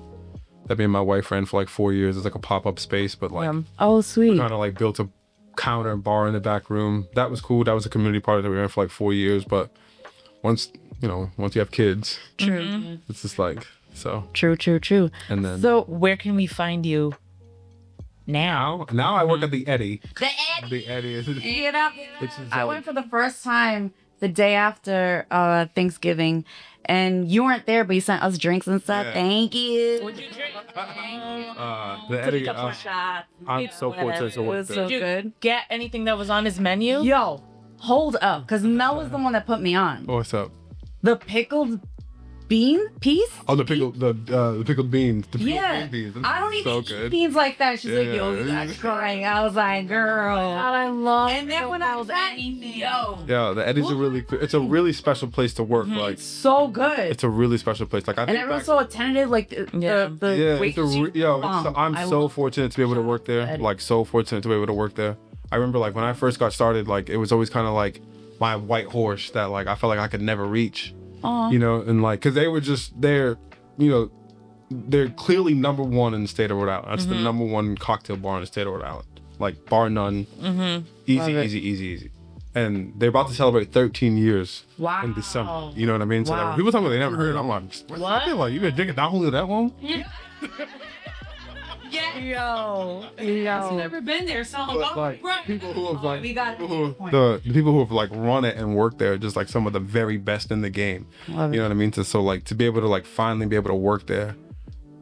Speaker 4: that me and my wife ran for like 4 years. It's like a pop-up space, but like
Speaker 1: Oh, sweet.
Speaker 4: kind of like built a counter and bar in the back room. That was cool. That was a community party that we ran for like 4 years. But once you have kids,
Speaker 1: True.
Speaker 4: it's just like, so.
Speaker 1: True.
Speaker 4: And then
Speaker 2: So where can we find you now?
Speaker 4: now I work at the Eddie.
Speaker 1: The Eddie.
Speaker 4: The Eddie is
Speaker 1: You know,
Speaker 4: it's
Speaker 1: I went for the first time the day after Thanksgiving, and you weren't there, but you sent us drinks and stuff.
Speaker 4: Yeah.
Speaker 1: Thank you.
Speaker 2: What'd you drink?
Speaker 4: the Eddie.
Speaker 1: Couple shots.
Speaker 4: I'm so fortunate to
Speaker 1: It
Speaker 4: work
Speaker 1: was
Speaker 4: there.
Speaker 1: so
Speaker 2: Did you
Speaker 1: good.
Speaker 2: get anything that was on his menu?
Speaker 1: Yo, hold up, because Mel was the one that put me on.
Speaker 4: What's up?
Speaker 1: The pickled bean piece?
Speaker 4: Oh, the pickled beans. The pickled
Speaker 1: Yeah.
Speaker 4: green beans.
Speaker 1: I don't even
Speaker 4: so
Speaker 1: eat
Speaker 4: good.
Speaker 1: beans like that. She's like,
Speaker 4: Yeah.
Speaker 1: yo, you got crying. I was like, girl.
Speaker 2: I love
Speaker 1: And then when I was at yo,
Speaker 4: Yeah, the Eddie's it's a really special place to work. Like,
Speaker 1: so good.
Speaker 4: it's a really special place. Like, I
Speaker 1: And
Speaker 4: think
Speaker 1: everyone's
Speaker 4: back,
Speaker 1: so attentive. Like the
Speaker 4: yeah,
Speaker 1: wait,
Speaker 4: I'm so fortunate to be able to work there.
Speaker 1: Eddie.
Speaker 4: Like, so fortunate to be able to work there. I remember, like, when I first got started, like, it was always kind of like my white horse that, like, I felt like I could never reach. You know, and like, cause they were just they're clearly number one in the state of Rhode Island. That's the number one cocktail bar in the state of Rhode Island. Like, bar none. Easy. And they're about to celebrate 13 years in December. You know what I mean? So
Speaker 2: Wow.
Speaker 4: like, people tell me they never heard it. I'm like, what? They're like, you been drinking Don Julio that long?
Speaker 2: Yo.
Speaker 3: I've never been there, so
Speaker 4: But like people who have like
Speaker 1: we got
Speaker 4: the people who have like run it and worked there are just like some of the very best in the game.
Speaker 1: Love
Speaker 4: You know what I mean? So like to be able to like finally be able to work there.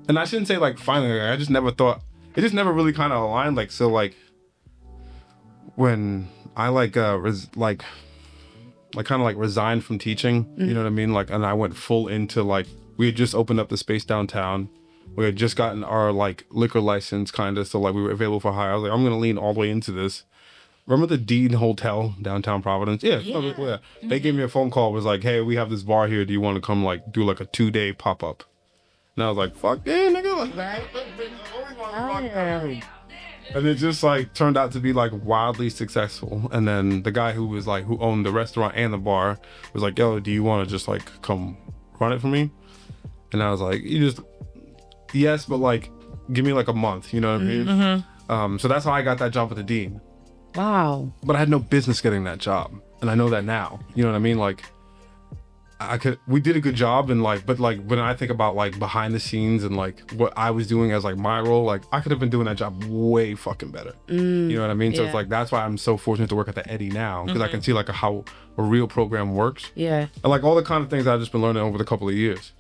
Speaker 4: And I shouldn't say like finally, like, I just never thought it just never really kind of aligned. Like so like when I resigned from teaching, you know what I mean? Like, and I went full into like, we had just opened up the space downtown. We had just gotten our like liquor license kind of, so like we were available for hire. I was like, I'm gonna lean all the way into this. Remember the Dean Hotel downtown Providence? Yeah. They gave me a phone call. Was like, hey, we have this bar here. Do you want to come like do like a 2-day pop up? And I was like, fuck yeah, nigga. Like, and it just like turned out to be like wildly successful. And then the guy who owned the restaurant and the bar was like, yo, do you want to just like come run it for me? And I was like, yes, but like give me like a month, you know what I mean? So that's how I got that job with the Dean.
Speaker 1: Wow.
Speaker 4: But I had no business getting that job, and I know that now. You know what I mean? Like, we did a good job, and like, but like when I think about like behind the scenes and like what I was doing as like my role, like I could have been doing that job way fucking better. You know what I mean? So it's like that's why I'm so fortunate to work at the Eddie now, because I can see like how a real program works,
Speaker 1: Yeah.
Speaker 4: and like all the kind of things I've just been learning over the couple of years.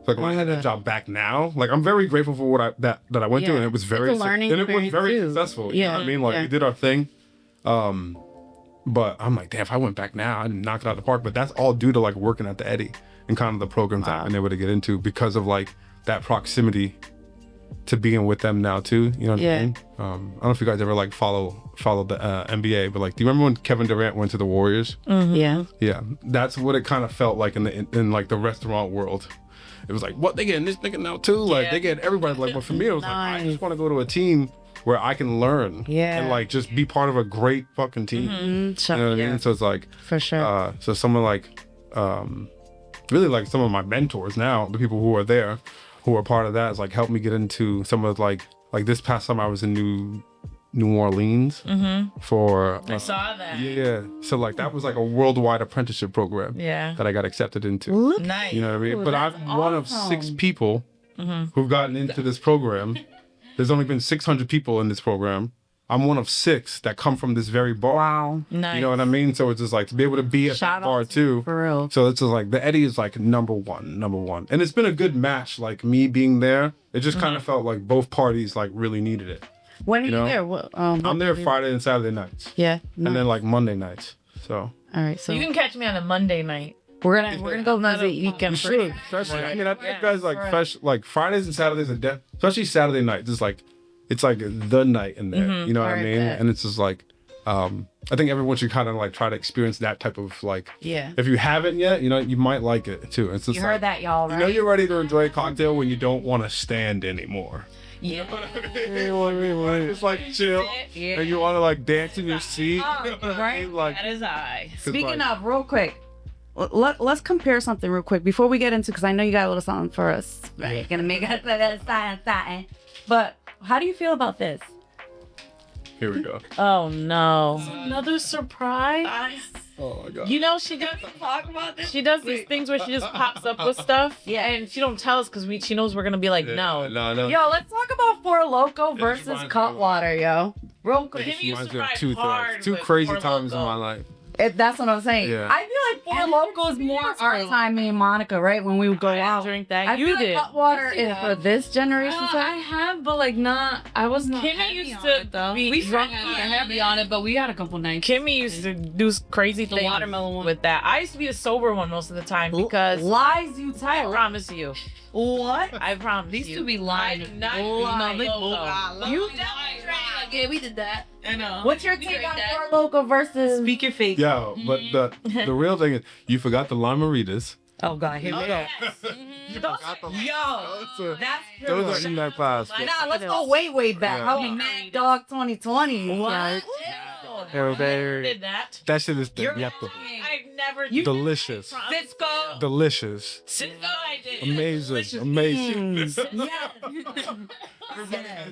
Speaker 4: Like when I had that job back now, like I'm very grateful for what I went through, and it was very
Speaker 1: It's a learning
Speaker 4: and it was
Speaker 1: experience,
Speaker 4: very
Speaker 1: too.
Speaker 4: successful.
Speaker 1: Yeah,
Speaker 4: You know what I mean? Like
Speaker 1: yeah.
Speaker 4: we did our thing. But I'm like, damn, if I went back now, I'd knock it out of the park. But that's all due to like working at the Eddie and kind of the programs I've been able to get into because of like that proximity to being with them now too. You know what I mean? I don't know if you guys ever like follow the NBA, but like, do you remember when Kevin Durant went to the Warriors?
Speaker 1: Yeah.
Speaker 4: Yeah, that's what it kind of felt like in like the restaurant world. It was like, what, they getting this nigga now too? Like they get everybody. Like, but for me, it was like, I just want to go to a team where I can learn and like just be part of a great fucking team. You know what I mean? So it's like,
Speaker 1: For sure.
Speaker 4: so someone like, really like some of my mentors now, the people who are there, who are part of that, is like helped me get into some of like this past summer I was in New Orleans for
Speaker 2: I saw that.
Speaker 4: yeah. So like that was like a worldwide apprenticeship program
Speaker 2: Yeah.
Speaker 4: that I got accepted into.
Speaker 2: Nice.
Speaker 4: You know what I mean? But I'm one of 6 people who've gotten into this program. There's only been 600 people in this program. I'm one of 6 that come from this very bar.
Speaker 1: Wow.
Speaker 2: Nice.
Speaker 4: You know what I mean? So it's just like to be able to be at
Speaker 1: Shout
Speaker 4: that bar
Speaker 1: out
Speaker 4: too.
Speaker 1: For real.
Speaker 4: So it's just like the Eddie is like number one. And it's been a good match, like me being there. It just kind of felt like both parties like really needed it.
Speaker 1: When are you
Speaker 4: know?
Speaker 1: there? What,
Speaker 4: I'm there Friday and Saturday nights.
Speaker 1: Yeah.
Speaker 4: And then like Monday nights. So
Speaker 1: All right. So
Speaker 2: You can catch me on a Monday night.
Speaker 1: we're gonna go visit weekend for
Speaker 4: sure. Especially, I mean, I think
Speaker 2: Yeah,
Speaker 4: guys like
Speaker 2: right.
Speaker 4: fresh, like Fridays and Saturdays are especially Saturday night. It's like the night in there. You know what I
Speaker 1: Alright,
Speaker 4: mean?
Speaker 1: bet.
Speaker 4: And it's just like, I think everyone should kind of like try to experience that type of like.
Speaker 1: Yeah.
Speaker 4: If you haven't yet, you know, you might like it too. It's just
Speaker 1: You
Speaker 4: like,
Speaker 1: heard that, y'all,
Speaker 4: You
Speaker 1: right?
Speaker 4: know, you're ready to enjoy a cocktail when you don't want to stand anymore.
Speaker 1: Yeah.
Speaker 4: It's like chill, and you want to like dance in your seat.
Speaker 1: right?
Speaker 4: Like,
Speaker 2: That is I.
Speaker 1: Speaking of, real quick, let's compare something real quick before we get into, because I know you got a little something for us. Right? Gonna make us something. But how do you feel about this?
Speaker 4: Here we go.
Speaker 2: Oh no. Another surprise.
Speaker 4: Oh my god.
Speaker 2: You know she does talk about this. She does these things where she just pops up with stuff. Yeah, and she don't tell us because she knows we're gonna be like, no.
Speaker 4: No.
Speaker 1: Yo, let's talk about Four Loko versus
Speaker 4: reminds me
Speaker 1: Cutwater, yo. Real quick.
Speaker 4: This
Speaker 2: Kimmy used
Speaker 4: reminds
Speaker 2: to
Speaker 4: me of
Speaker 2: ride
Speaker 4: two
Speaker 2: hard
Speaker 4: things. Two
Speaker 2: with
Speaker 4: crazy
Speaker 2: Four
Speaker 4: times in
Speaker 2: Loko.
Speaker 4: my life.
Speaker 1: That's what I'm saying.
Speaker 4: Yeah.
Speaker 1: I feel like Four Loko is more our time, me and Monica, right? When we would go
Speaker 2: I
Speaker 1: out.
Speaker 2: drink that.
Speaker 1: I
Speaker 2: You
Speaker 1: feel
Speaker 2: did.
Speaker 1: like Cutwater is for this generation.
Speaker 3: I have, but like not. I was not.
Speaker 2: Kimmy
Speaker 3: heavy
Speaker 2: used
Speaker 3: on
Speaker 2: to
Speaker 3: it, though.
Speaker 2: be
Speaker 3: We
Speaker 2: drunk.
Speaker 3: drunk heavy on it, but we had a couple nights.
Speaker 2: Kimmy used to do crazy
Speaker 3: The
Speaker 2: things
Speaker 3: watermelon one.
Speaker 2: with that. I used to be the sober one most of the time because
Speaker 1: Lies you
Speaker 2: I
Speaker 1: tell.
Speaker 2: promise you.
Speaker 1: What?
Speaker 2: I promise
Speaker 3: These
Speaker 2: you.
Speaker 3: two be lying.
Speaker 2: I do not
Speaker 1: Lie.
Speaker 2: lie, Loko.
Speaker 1: You
Speaker 3: definitely like, yeah, we did that. I know.
Speaker 1: What's your
Speaker 3: We
Speaker 1: take
Speaker 3: drank
Speaker 1: on
Speaker 3: that.
Speaker 1: Four Loko versus?
Speaker 2: Speak your fate.
Speaker 4: Yeah, but the real thing is you forgot the limeritas.
Speaker 1: Oh God, here we go.
Speaker 4: You forgot the
Speaker 1: Yo, that's
Speaker 4: those are in that class. but-
Speaker 1: Nah, let's go way back.
Speaker 4: Yeah.
Speaker 1: How we Mad Dog 2020.
Speaker 2: What?
Speaker 4: Very-
Speaker 2: Did that?
Speaker 4: That shit is
Speaker 1: You're
Speaker 4: delectable.
Speaker 2: I've never.
Speaker 4: Delicious.
Speaker 1: Cisco.
Speaker 4: Delicious.
Speaker 2: Cisco, I did.
Speaker 4: Amazing. Amazing.
Speaker 1: Mm.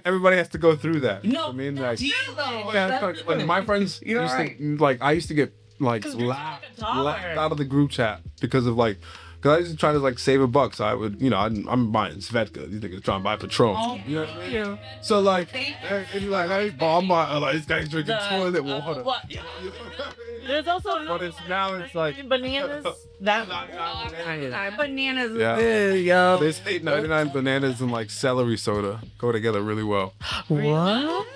Speaker 4: Everybody has to go through that.
Speaker 1: No,
Speaker 4: I mean, like,
Speaker 1: you though.
Speaker 4: yeah, like my friends
Speaker 1: You're
Speaker 4: used
Speaker 1: right.
Speaker 4: to, like, I used to get, like,
Speaker 2: 'Cause we're
Speaker 4: laughed
Speaker 2: fucking taller.
Speaker 4: out of the group chat because of, like, because I used to try to, like, save a buck. So I would, you know, I'm buying Svedka. These niggas trying to buy Patron. You know what I mean? So, like, it's like, hey, bomb, like, this guy's drinking toilet water.
Speaker 2: What? There's also
Speaker 4: But it's now it's like,
Speaker 2: bananas. That
Speaker 1: Bananas is
Speaker 4: Yeah.
Speaker 1: good, yo.
Speaker 4: there's 8.99 bananas and, like, celery soda go together really well.
Speaker 2: what?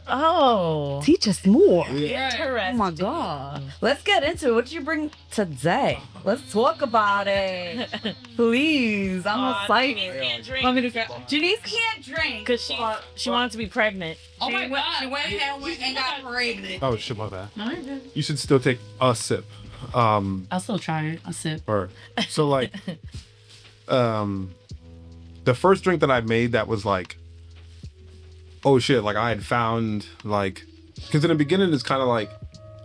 Speaker 2: Oh,
Speaker 1: Teach us more.
Speaker 2: interesting.
Speaker 1: Oh my God. Let's get into it. What did you bring today? Let's talk about it. Please. I'm excited.
Speaker 2: Can't drink.
Speaker 3: Want me to grab?
Speaker 1: Janice can't drink.
Speaker 2: Cause she wanted to be pregnant.
Speaker 3: Oh my God.
Speaker 1: She went and got pregnant.
Speaker 4: Oh, shit, my bad.
Speaker 3: No, you're good.
Speaker 4: You should still take a sip.
Speaker 3: I'll still try it. I'll sip.
Speaker 4: Or so like the first drink that I made that was like, oh shit, like I had found like, because in the beginning it's kind of like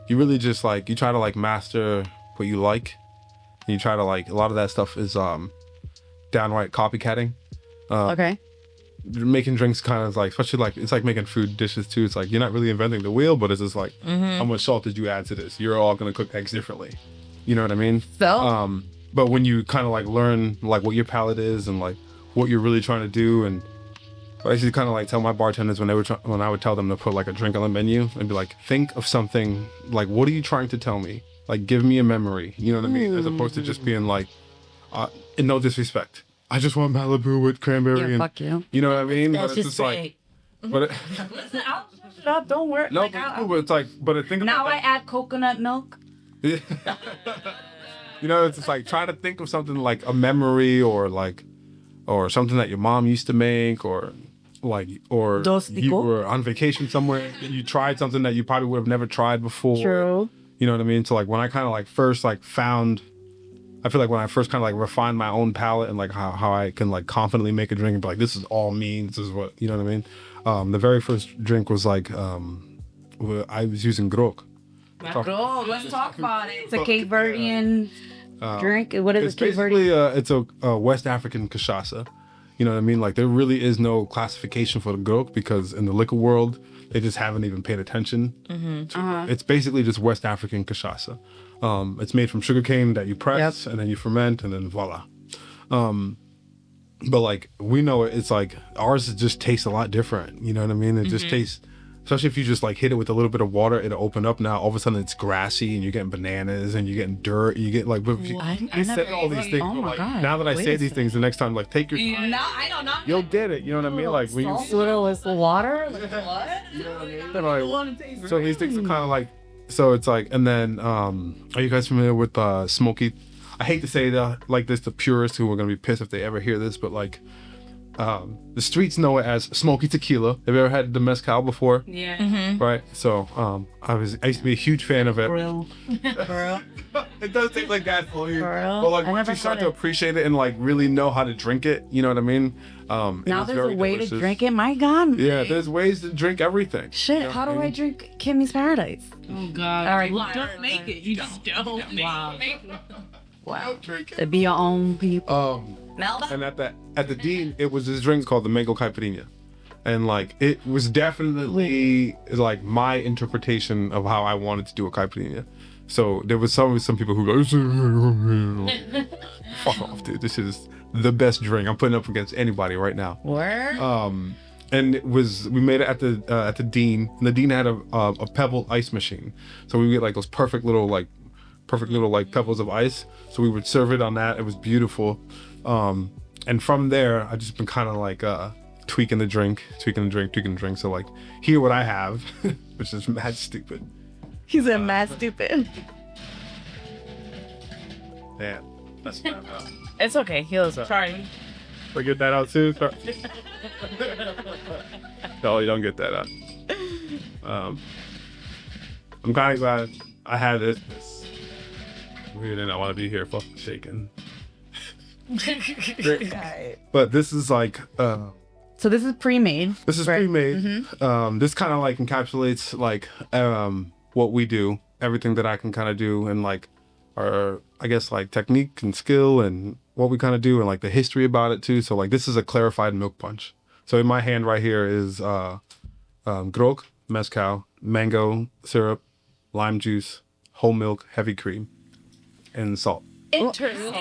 Speaker 4: you really just like you try to like master what you like, and you try to like a lot of that stuff is downright copycatting.
Speaker 1: Okay.
Speaker 4: Making drinks kind of like, especially like it's like making food dishes too. It's like you're not really inventing the wheel, but it's just like how much salt did you add to this? You're all gonna cook eggs differently. You know what I mean?
Speaker 1: So
Speaker 4: But when you kind of like learn like what your palate is and like what you're really trying to do, and I used to kind of like tell my bartenders when I would tell them to put like a drink on the menu and be like, think of something like, what are you trying to tell me? Like, give me a memory. You know what I mean? As opposed to just being like, in no disrespect, I just want Malibu with cranberry and
Speaker 1: fuck you.
Speaker 4: you know what I mean?
Speaker 1: That's
Speaker 4: But it's just like, but it,
Speaker 1: Listen, I'll shut up. Don't worry.
Speaker 4: no,
Speaker 1: Like,
Speaker 4: but it's like, but think
Speaker 1: now
Speaker 4: about
Speaker 1: I add coconut milk.
Speaker 4: that. You know, it's just like trying to think of something like a memory or something that your mom used to make or you were on vacation somewhere and you tried something that you probably would have never tried before.
Speaker 1: True.
Speaker 4: You know what I mean? So like when I kind of like first like found, I feel like when I first kind of like refined my own palate and like how I can like confidently make a drink and be like, this is all me, this is what, you know what I mean? The very first drink was like, I was using grog.
Speaker 1: Oh, let's talk about it. It's a Cape Verdean drink. What is
Speaker 4: It's
Speaker 1: it? Cape Verdean?
Speaker 4: basically it's a West African cachaça. You know what I mean? Like there really is no classification for the grog because in the liquor world they just haven't even paid attention. To it. It's basically just West African cachaça. It's made from sugarcane that you press and then you ferment and then voila. But like we know it's like ours just tastes a lot different. You know what I mean? It just tastes. Especially if you just like hit it with a little bit of water, it'll open up. Now all of a sudden it's grassy and you're getting bananas and you're getting dirt. You get like, but if you, I said all these things.
Speaker 1: Oh my
Speaker 4: like,
Speaker 1: God.
Speaker 4: now that I say these things, the next time like take your time.
Speaker 1: No, I don't know.
Speaker 4: You'll get it. You know what I mean? Like when you
Speaker 1: With the water? Like, what?
Speaker 4: they're like, so these things are kind of like, so it's like, and then are you guys familiar with smoky? I hate to say that like this to purists who are gonna be pissed if they ever hear this, but like. The streets know it as smoky tequila. Have you ever had the mezcal before?
Speaker 3: Yeah.
Speaker 4: Right. So I used to be a huge fan of it.
Speaker 1: Real.
Speaker 4: It does taste like that for you.
Speaker 2: For real?
Speaker 4: But like
Speaker 2: I
Speaker 4: once
Speaker 2: never
Speaker 4: you start
Speaker 2: tried
Speaker 4: to
Speaker 2: it.
Speaker 4: appreciate it and like really know how to drink it, you know what I mean?
Speaker 1: Now there's a way to drink it. My God.
Speaker 4: Yeah, there's ways to drink everything.
Speaker 1: Shit, how do I drink Kimmy's Paradise?
Speaker 3: Oh God.
Speaker 1: All right.
Speaker 3: You don't make it. You just don't make it.
Speaker 1: Wow.
Speaker 4: Drink
Speaker 1: To be your own people.
Speaker 4: And at the Dean, it was this drink called the mango caipirinha. And like it was definitely like my interpretation of how I wanted to do a caipirinha. So there was some people who go, fuck off, dude. This is the best drink. I'm putting up against anybody right now.
Speaker 2: Word?
Speaker 4: And we made it at the Dean, and the Dean had a pebble ice machine. So we get like those perfect little pebbles of ice. So we would serve it on that. It was beautiful. And from there, I just been kind of like tweaking the drink. So like, here what I have, which is mad stupid.
Speaker 1: He's a mad stupid.
Speaker 4: Yeah, that's bad.
Speaker 2: It's okay. He'll sorry.
Speaker 4: We get that out too. No, you don't get that out. I'm kind of glad I had this. We did not want to be here fucking shaking. But this is like
Speaker 1: So this is pre-made.
Speaker 4: This is pre-made. This kind of like encapsulates like what we do, everything that I can kind of do, and like our, I guess, like technique and skill and what we kind of do, and like the history about it too. So like this is a clarified milk punch. So in my hand right here is grog, mezcal, mango syrup, lime juice, whole milk, heavy cream, and salt.
Speaker 2: Interesting.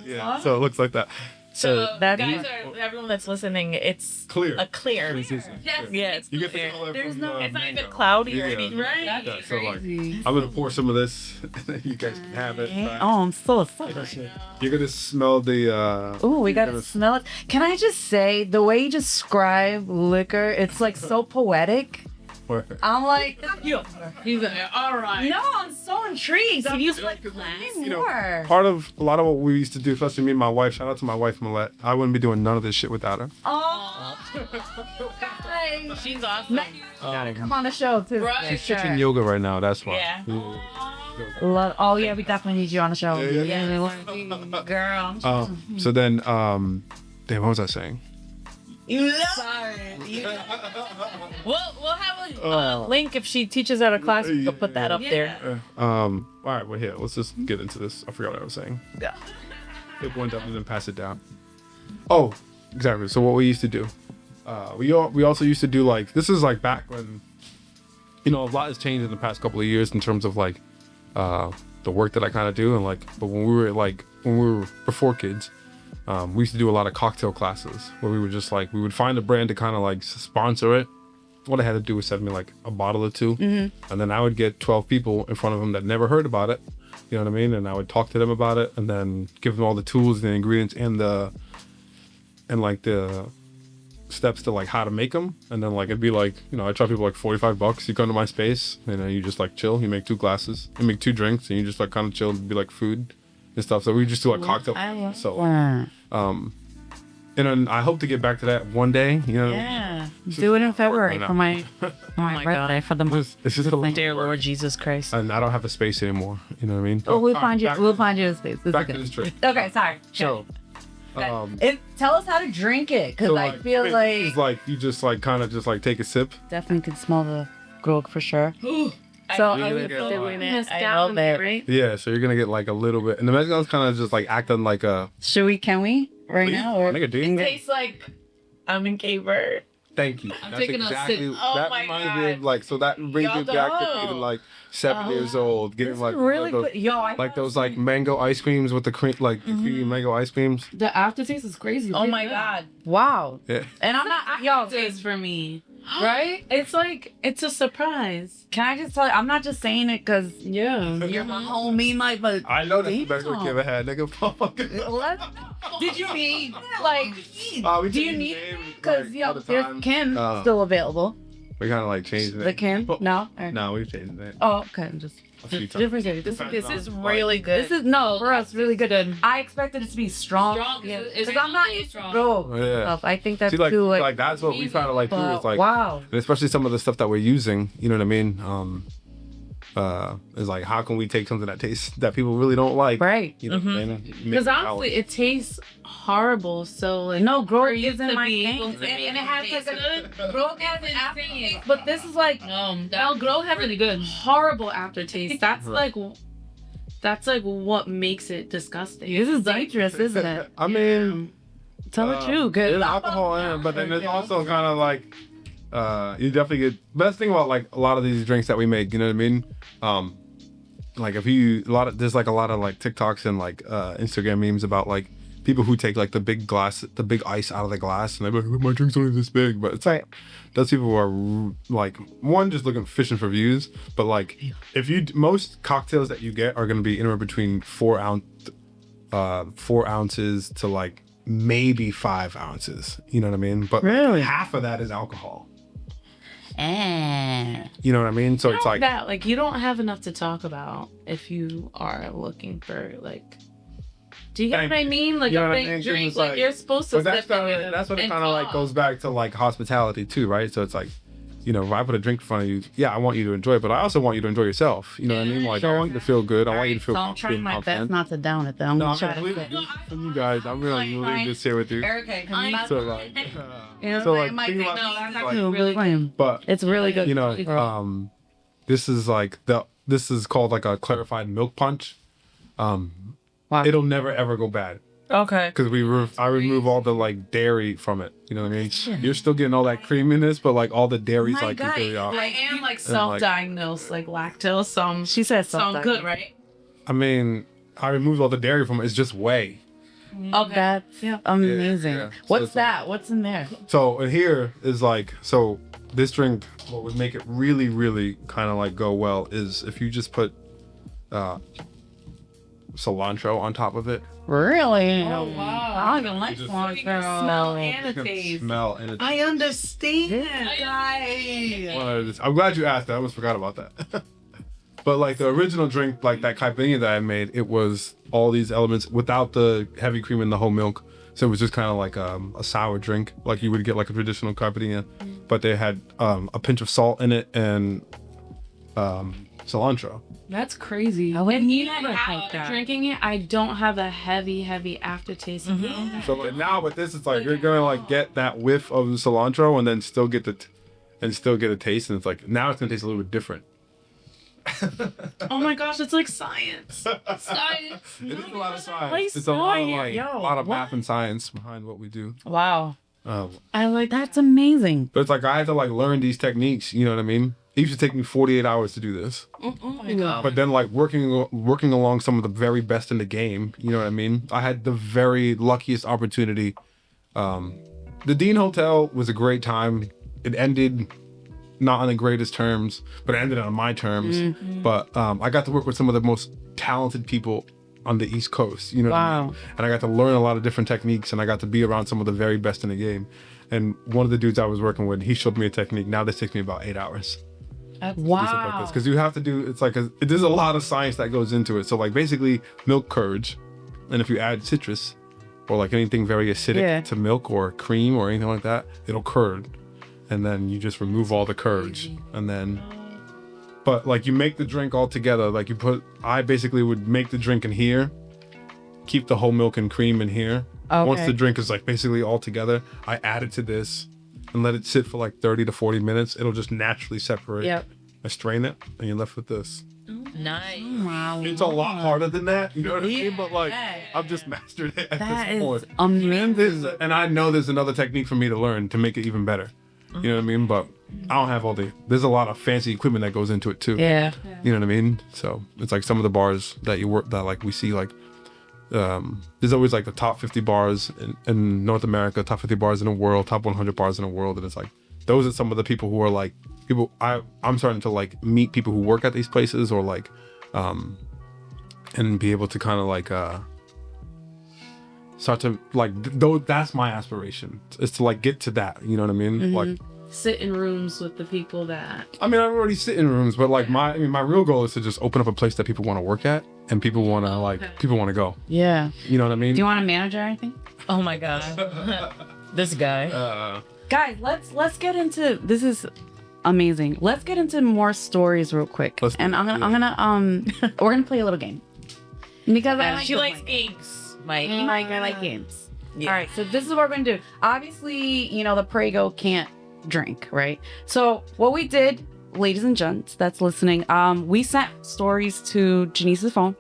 Speaker 4: Yeah. So it looks like that.
Speaker 2: So
Speaker 1: that
Speaker 2: guys everyone that's listening, it's
Speaker 4: Clear.
Speaker 2: a clear.
Speaker 4: Yes.
Speaker 2: Yes.
Speaker 4: You get the
Speaker 2: clear.
Speaker 4: color
Speaker 1: There's
Speaker 4: from
Speaker 1: no-
Speaker 4: the
Speaker 2: It's not
Speaker 4: mango.
Speaker 2: even cloudy or
Speaker 4: Yeah.
Speaker 2: anything, right?
Speaker 4: Yeah, so like, I'm gonna pour some of this, and then you guys can have it.
Speaker 1: Oh, I'm so excited.
Speaker 4: You're gonna smell the.
Speaker 1: Ooh, we gotta smell it. Can I just say, the way you describe liquor, it's like so poetic. I'm like,
Speaker 3: He's like, all right.
Speaker 1: no, I'm so intrigued. I'm just like,
Speaker 4: You know,
Speaker 1: more.
Speaker 4: part of a lot of what we used to do, especially me and my wife. Shout out to my wife, Millette. I wouldn't be doing none of this shit without her.
Speaker 1: Oh, guys.
Speaker 2: She's awesome.
Speaker 1: Come on the show too.
Speaker 3: Right.
Speaker 4: She's teaching yoga right now. That's why.
Speaker 2: Yeah.
Speaker 1: Oh yeah, we definitely need you on the show.
Speaker 4: Yeah.
Speaker 1: Girl.
Speaker 4: So then, damn, what was I saying?
Speaker 2: You love. We'll have a link if she teaches at a class. We'll put that up there.
Speaker 4: All right, well here, let's just get into this. I forgot what I was saying.
Speaker 2: Yeah.
Speaker 4: Pick one up and then pass it down. Oh, exactly. So what we used to do, we also used to do like, this is like back when, a lot has changed in the past couple of years in terms of like the work that I kind of do, and like, but when we were before kids, we used to do a lot of cocktail classes where we would just like, we would find a brand to kind of like sponsor it. What I had to do was send me like a bottle or two, and then I would get 12 people in front of them that never heard about it. You know what I mean? And I would talk to them about it, and then give them all the tools, the ingredients, and the steps to like how to make them. And then like it'd be like, I charge people like $45. You come to my space, and then you just like chill. You make 2 glasses, you make 2 drinks, and you just like kind of chill. It'd be like food and stuff. So we just do like cocktail. And then I hope to get back to that one day.
Speaker 1: Yeah. Do it in February for my birthday for the month.
Speaker 4: It's just a
Speaker 2: Dear Lord Jesus Christ.
Speaker 4: and I don't have a space anymore. You know what I mean?
Speaker 1: Oh, we'll find you.
Speaker 4: back-
Speaker 1: We'll find you a space. This
Speaker 4: Back
Speaker 1: is
Speaker 4: to this
Speaker 1: good.
Speaker 4: trip.
Speaker 1: Okay, sorry.
Speaker 4: So,
Speaker 1: Tell us how to drink it, cause
Speaker 4: so,
Speaker 1: I feel
Speaker 4: it's like you just like kind of just like take a sip.
Speaker 1: definitely can smell the grog for sure.
Speaker 2: So
Speaker 4: I would
Speaker 2: doing it. I
Speaker 3: Mezcal,
Speaker 2: know that.
Speaker 3: right?
Speaker 4: Yeah, so you're gonna get like a little bit, and the mezcal's kind of just like acting like a.
Speaker 1: Can we right now? Or
Speaker 4: Nigga, dude.
Speaker 2: Tastes like I'm in Cape Verde.
Speaker 4: Thank you.
Speaker 3: I'm
Speaker 4: That's
Speaker 3: taking a
Speaker 4: exactly.
Speaker 3: sip.
Speaker 2: Oh
Speaker 4: That
Speaker 2: my
Speaker 4: reminds me
Speaker 2: God.
Speaker 4: of like, so that brings
Speaker 2: Y'all
Speaker 4: me back to
Speaker 2: don't.
Speaker 4: being like 7 years old, getting
Speaker 1: This
Speaker 4: like
Speaker 1: is really
Speaker 4: those,
Speaker 1: good. Yo, I
Speaker 4: like those like mango ice creams with the cream, like the creamy mango ice creams.
Speaker 3: The aftertaste is crazy.
Speaker 2: Oh my God.
Speaker 1: Wow.
Speaker 4: Yeah.
Speaker 1: And I'm not. Yo,
Speaker 3: Taste for me. Right? It's like, it's a surprise.
Speaker 1: can I just tell you? I'm not just saying it because
Speaker 3: Yeah.
Speaker 1: you're my homie, like, but
Speaker 4: I know that's the
Speaker 1: Damn.
Speaker 4: best work you ever had, nigga.
Speaker 1: what did you need? Like,
Speaker 4: We
Speaker 1: do you
Speaker 4: change
Speaker 1: need?
Speaker 4: names,
Speaker 1: Because
Speaker 4: like,
Speaker 1: yo,
Speaker 4: all the
Speaker 1: there's
Speaker 4: time.
Speaker 1: Kim still available.
Speaker 4: We kind of like changed it.
Speaker 1: The Kim? No. All right.
Speaker 4: No, we've changed it.
Speaker 1: Oh, okay. Just
Speaker 4: A few times.
Speaker 1: different city. This
Speaker 2: This is really good.
Speaker 1: is no for us really good. I expected it to be strong.
Speaker 3: Yeah.
Speaker 1: Because I'm not bro.
Speaker 4: Yeah.
Speaker 1: I think that's
Speaker 4: See, like,
Speaker 1: too
Speaker 4: like that's what we found like too.
Speaker 1: but,
Speaker 4: Is like,
Speaker 1: wow.
Speaker 4: and especially some of the stuff that we're using. You know what I mean? Is like, how can we take something that tastes that people really don't like?
Speaker 1: Right.
Speaker 4: You know what I'm saying? Make
Speaker 3: Because
Speaker 4: it
Speaker 3: honestly,
Speaker 4: ours.
Speaker 3: it tastes horrible. So like,
Speaker 1: No, grog
Speaker 3: you
Speaker 1: isn't
Speaker 3: to
Speaker 1: my
Speaker 3: be
Speaker 1: thing.
Speaker 3: able
Speaker 1: And
Speaker 3: to make
Speaker 1: it
Speaker 3: it
Speaker 1: has
Speaker 3: taste
Speaker 1: like a
Speaker 3: good.
Speaker 1: grog has an aftertaste. But this is like
Speaker 3: that grow having a good horrible aftertaste. That's like what makes it disgusting.
Speaker 1: this is dangerous, isn't it?
Speaker 4: I mean,
Speaker 3: Tell the truth.
Speaker 4: There's alcohol in it, but then there's also kind of like, you definitely get. Best thing about like a lot of these drinks that we make, you know what I mean? Like if you there's like a lot of like TikToks and like Instagram memes about like people who take like the big ice out of the glass, and they're like, my drink's only this big, but it's like those people who are like one just fishing for views, but like if most cocktails that you get are gonna be anywhere between 4 ounces to like maybe 5 ounces. You know what I mean? But
Speaker 3: Really?
Speaker 4: half of that is alcohol.
Speaker 3: Eh.
Speaker 4: You know what I mean? So it's like
Speaker 5: that, like you don't have enough to talk about if you are looking for like. Do you get what I mean? Like
Speaker 4: you know
Speaker 5: a
Speaker 4: what I
Speaker 5: big
Speaker 4: mean?
Speaker 5: drink,
Speaker 4: It's
Speaker 5: like you're supposed to.
Speaker 4: But that's
Speaker 5: step in
Speaker 4: what it
Speaker 5: and
Speaker 4: kind of like
Speaker 5: talk.
Speaker 4: goes back to like hospitality too, right? So it's like, you know, if I put a drink in front of you, yeah, I want you to enjoy it, but I also want you to enjoy yourself. You know what I mean? Like I want you to feel good. I want you to feel.
Speaker 3: So I'm trying my best not to down it though.
Speaker 4: No, I'm completely from you guys. I'm really just here with you.
Speaker 1: Erica,
Speaker 4: So like,
Speaker 3: Yeah,
Speaker 4: so like,
Speaker 1: might
Speaker 4: think
Speaker 1: think,
Speaker 4: about-
Speaker 1: no, that's
Speaker 4: like,
Speaker 1: actually
Speaker 3: really lame.
Speaker 4: but
Speaker 3: It's really good.
Speaker 4: you know, this is like this is called like a clarified milk punch.
Speaker 3: Wow.
Speaker 4: It'll never ever go bad.
Speaker 2: Okay.
Speaker 4: Because I remove all the like dairy from it. You know what I mean? You're still getting all that creaminess, but like all the dairy's like completely off.
Speaker 5: I am like self-diagnosed, like lactose. Some
Speaker 3: She said
Speaker 5: sound good, right?
Speaker 4: I mean, I removed all the dairy from it. It's just whey.
Speaker 3: Okay. That's amazing.
Speaker 4: Yeah. So
Speaker 3: What's
Speaker 4: it's
Speaker 3: that? What's in there?
Speaker 4: So and here is like, so this drink, what would make it really, really kind of like go well is if you just put cilantro on top of it.
Speaker 3: Really?
Speaker 5: Oh wow!
Speaker 3: I don't even like
Speaker 4: just-
Speaker 3: cilantro.
Speaker 5: Smell and
Speaker 4: You
Speaker 5: a
Speaker 4: can
Speaker 5: taste.
Speaker 4: smell and it's
Speaker 5: I understand, guys.
Speaker 4: one of this. I'm glad you asked that. I almost forgot about that. But like the original drink, like that caipirinha that I made, it was all these elements without the heavy cream and the whole milk. So it was just kind of like a sour drink, like you would get like a traditional caipirinha, but they had a pinch of salt in it and cilantro.
Speaker 5: That's crazy.
Speaker 3: I would
Speaker 5: And you
Speaker 3: never like that.
Speaker 5: drinking it, I don't have a heavy aftertaste.
Speaker 4: So like now with this, it's like you're gonna like get that whiff of the cilantro and then still get a taste, and it's like now it's gonna taste a little bit different.
Speaker 5: Oh my gosh, it's like science. Science.
Speaker 4: It is a lot of science.
Speaker 5: Place
Speaker 4: It's a lot of
Speaker 5: science.
Speaker 4: like
Speaker 5: Yo,
Speaker 4: a lot of math and science behind what we do.
Speaker 2: Wow.
Speaker 5: I like that.
Speaker 3: That's amazing.
Speaker 4: But it's like I had to like learn these techniques. You know what I mean? It used to take me 48 hours to do this.
Speaker 5: Oh my god.
Speaker 4: But then like working along some of the very best in the game, you know what I mean? I had the very luckiest opportunity. The Dean Hotel was a great time. It ended not on the greatest terms, but it ended on my terms. But I got to work with some of the most talented people on the East Coast, you know what I mean? And I got to learn a lot of different techniques, and I got to be around some of the very best in the game. And one of the dudes I was working with, he showed me a technique. Now this takes me about 8 hours.
Speaker 3: Wow.
Speaker 4: Because you have to do, it's like, there's a lot of science that goes into it. So like basically milk curds, and if you add citrus or like anything very acidic to milk or cream or anything like that, it'll curd. And then you just remove all the curds, and then, but like you make the drink all together. Like I basically would make the drink in here, keep the whole milk and cream in here.
Speaker 3: Okay.
Speaker 4: Once the drink is like basically all together, I add it to this and let it sit for like 30 to 40 minutes. It'll just naturally separate.
Speaker 3: Yep.
Speaker 4: I strain it, and you're left with this.
Speaker 2: Nice.
Speaker 3: Wow.
Speaker 4: It's a lot harder than that, you know what I mean? But like, I've just mastered it at
Speaker 3: That
Speaker 4: this
Speaker 3: is
Speaker 4: point.
Speaker 3: amazing.
Speaker 4: And I know there's another technique for me to learn to make it even better. You know what I mean? But I don't have there's a lot of fancy equipment that goes into it too.
Speaker 3: Yeah.
Speaker 4: You know what I mean? So it's like some of the bars that you work, that like we see like, there's always like the top 50 bars in North America, top 50 bars in the world, top 100 bars in the world. And it's like, those are some of the people who are like, I'm starting to like meet people who work at these places, or like, and be able to kind of like, start to like, that's my aspiration, is to like get to that, you know what I mean? Like,
Speaker 5: Sit in rooms with the people that.
Speaker 4: I mean, I already sit in rooms, but like my real goal is to just open up a place that people want to work at, and people want to people want to go.
Speaker 3: Yeah.
Speaker 4: You know what I mean?
Speaker 3: Do you want a manager or anything?
Speaker 2: Oh my god. This guy.
Speaker 3: Guys, let's get into this. Is amazing. Let's get into more stories real quick.
Speaker 4: Let's do
Speaker 3: And
Speaker 4: it,
Speaker 3: I'm gonna we're gonna play a little game because I like
Speaker 2: She
Speaker 3: to
Speaker 2: likes
Speaker 3: play.
Speaker 2: games. Mike.
Speaker 3: Mike, I like games.
Speaker 2: Yeah.
Speaker 3: All right, so this is what we're gonna do. Obviously, the Prego can't drink, right? So what we did, ladies and gents that's listening, we sent stories to Janice's phone,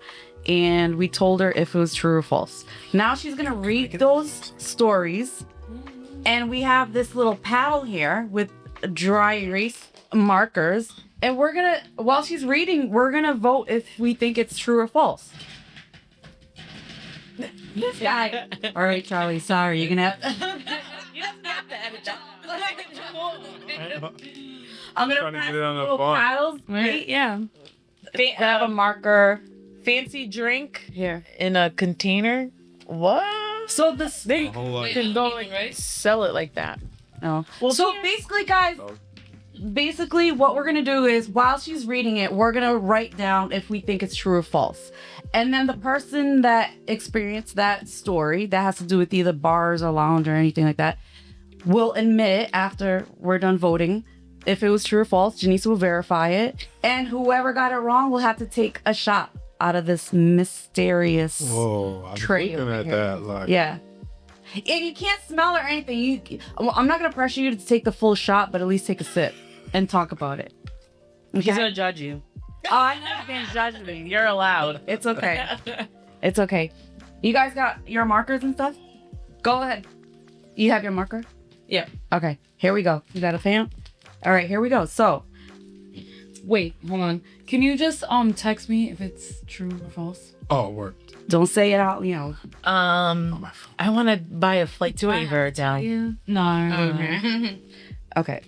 Speaker 1: and we told her if it was true or false. Now she's gonna read those stories, and we have this little paddle here with dry erase markers, and we're gonna, while she's reading, we're gonna vote if we think it's true or false. This guy. All right, Charlie. Sorry, you're gonna have. I'm gonna
Speaker 4: Trying to
Speaker 1: press
Speaker 4: get it on the
Speaker 1: little
Speaker 4: phone.
Speaker 1: paddles, right? Yeah.
Speaker 2: Have
Speaker 1: A marker
Speaker 2: fancy drink
Speaker 1: here.
Speaker 2: in a container. What?
Speaker 1: So this they
Speaker 4: Whole lot.
Speaker 2: Can go
Speaker 3: Thing, right?
Speaker 2: sell it like that.
Speaker 1: oh. Well, so basically, guys, basically what we're gonna do is while she's reading it, we're gonna write down if we think it's true or false, and then the person that experienced that story that has to do with either bars or lounge or anything like that will admit after we're done voting if it was true or false. Janice will verify it, and whoever got it wrong will have to take a shot out of this mysterious.
Speaker 4: Whoa, I was
Speaker 1: Tray
Speaker 4: looking
Speaker 1: over
Speaker 4: at
Speaker 1: here.
Speaker 4: that like.
Speaker 1: Yeah. And you can't smell or anything. Well, I'm not gonna pressure you to take the full shot, but at least take a sip and talk about it.
Speaker 2: He's
Speaker 1: Okay?
Speaker 2: gonna judge you.
Speaker 1: Oh, I know you can judge me.
Speaker 2: You're allowed.
Speaker 1: It's okay. It's okay. You guys got your markers and stuff? Go ahead. You have your marker?
Speaker 3: Yeah.
Speaker 1: Okay. Here we go. You got a fan? All right. Here we go. So
Speaker 3: Wait, hold on. Can you just text me if it's true or false?
Speaker 4: Oh, it worked.
Speaker 1: don't say it out.
Speaker 2: I want to buy a flight to Xavier down.
Speaker 3: No.
Speaker 1: Okay.